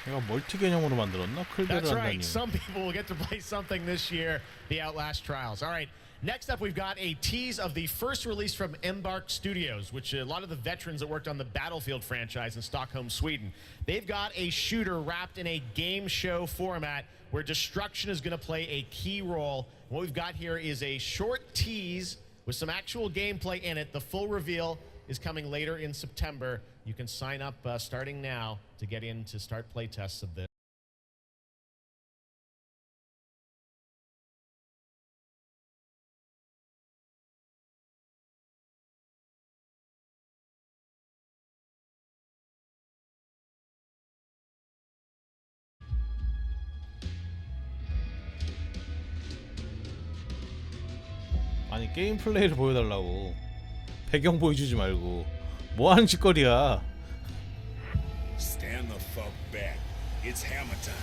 내가 멀티 개념으로 만들었나? 클베를 That's 한다니. right. Some people will get to play something this year, the Outlast Trials. All right. Next up, we've got a tease of the first release from Embark Studios, which a lot of the veterans that worked on the Battlefield franchise in Stockholm, Sweden. They've got a shooter wrapped in a game show format where destruction is going to play a key role. What we've got here is a short tease with some actual gameplay in it. The full reveal is coming later in September. You can sign up starting now to get in to start play tests of this. 아니 게임 플레이를 보여달라고. 배경 보여주지 말고. 뭐 하는 짓거리야. Stand the fuck back. It's hammer time.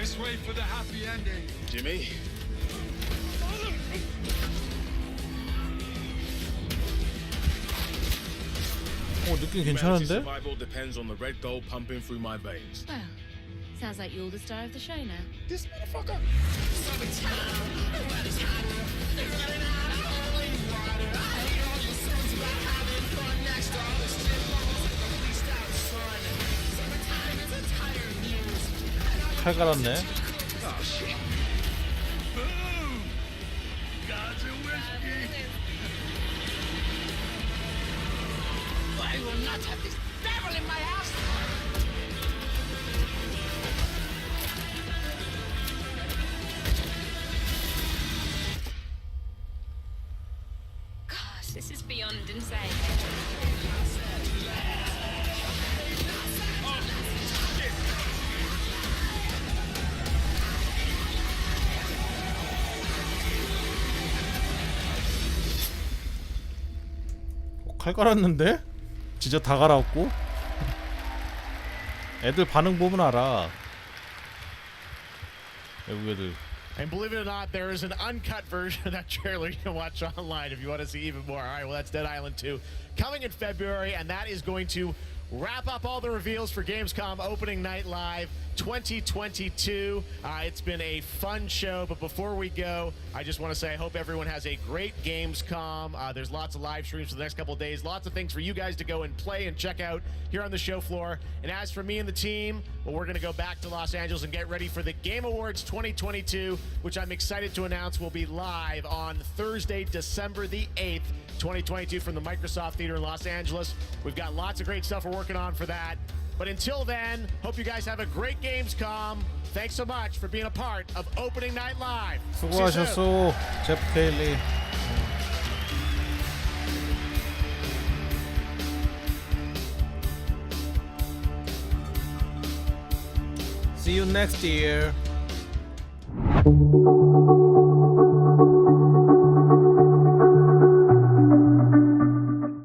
Let's wait for the happy ending. Jimmy? 느낌 괜찮은데? Survival depends on the red gold pumping through my veins. Well, sounds like you're the star of the show now. This motherfucker. 칼 갈았네. Oh shit. Boom! God's a whiskey. I will not have this devil in my house. Gosh, this is beyond insane. 칼 갈았는데? 진짜 다 갈아엎고? 애들 반응 보면 알아. 외국 애들. And believe it or not, there is an uncut version of that trailer you can watch online if you want to see even more. All right, well, that's Dead Island 2 coming in February, and that is going to wrap up all the reveals for Gamescom Opening Night Live 2022. It's been a fun show, but before we go, I just want to say I hope everyone has a great Gamescom. There's lots of live streams for the next couple of days, lots of things for you guys to go and play and check out here on the show floor. And as for me and the team, well, we're going to go back to Los Angeles and get ready for the Game Awards 2022, which I'm excited to announce will be live on Thursday, December the 8th, 2022 from the Microsoft Theater in Los Angeles. We've got lots of great stuff we're working on for that. But until then, hope you guys have a great Gamescom. Thanks so much for being a part of Opening Night Live. 수고하셨어, 제프 케일리. See you next year.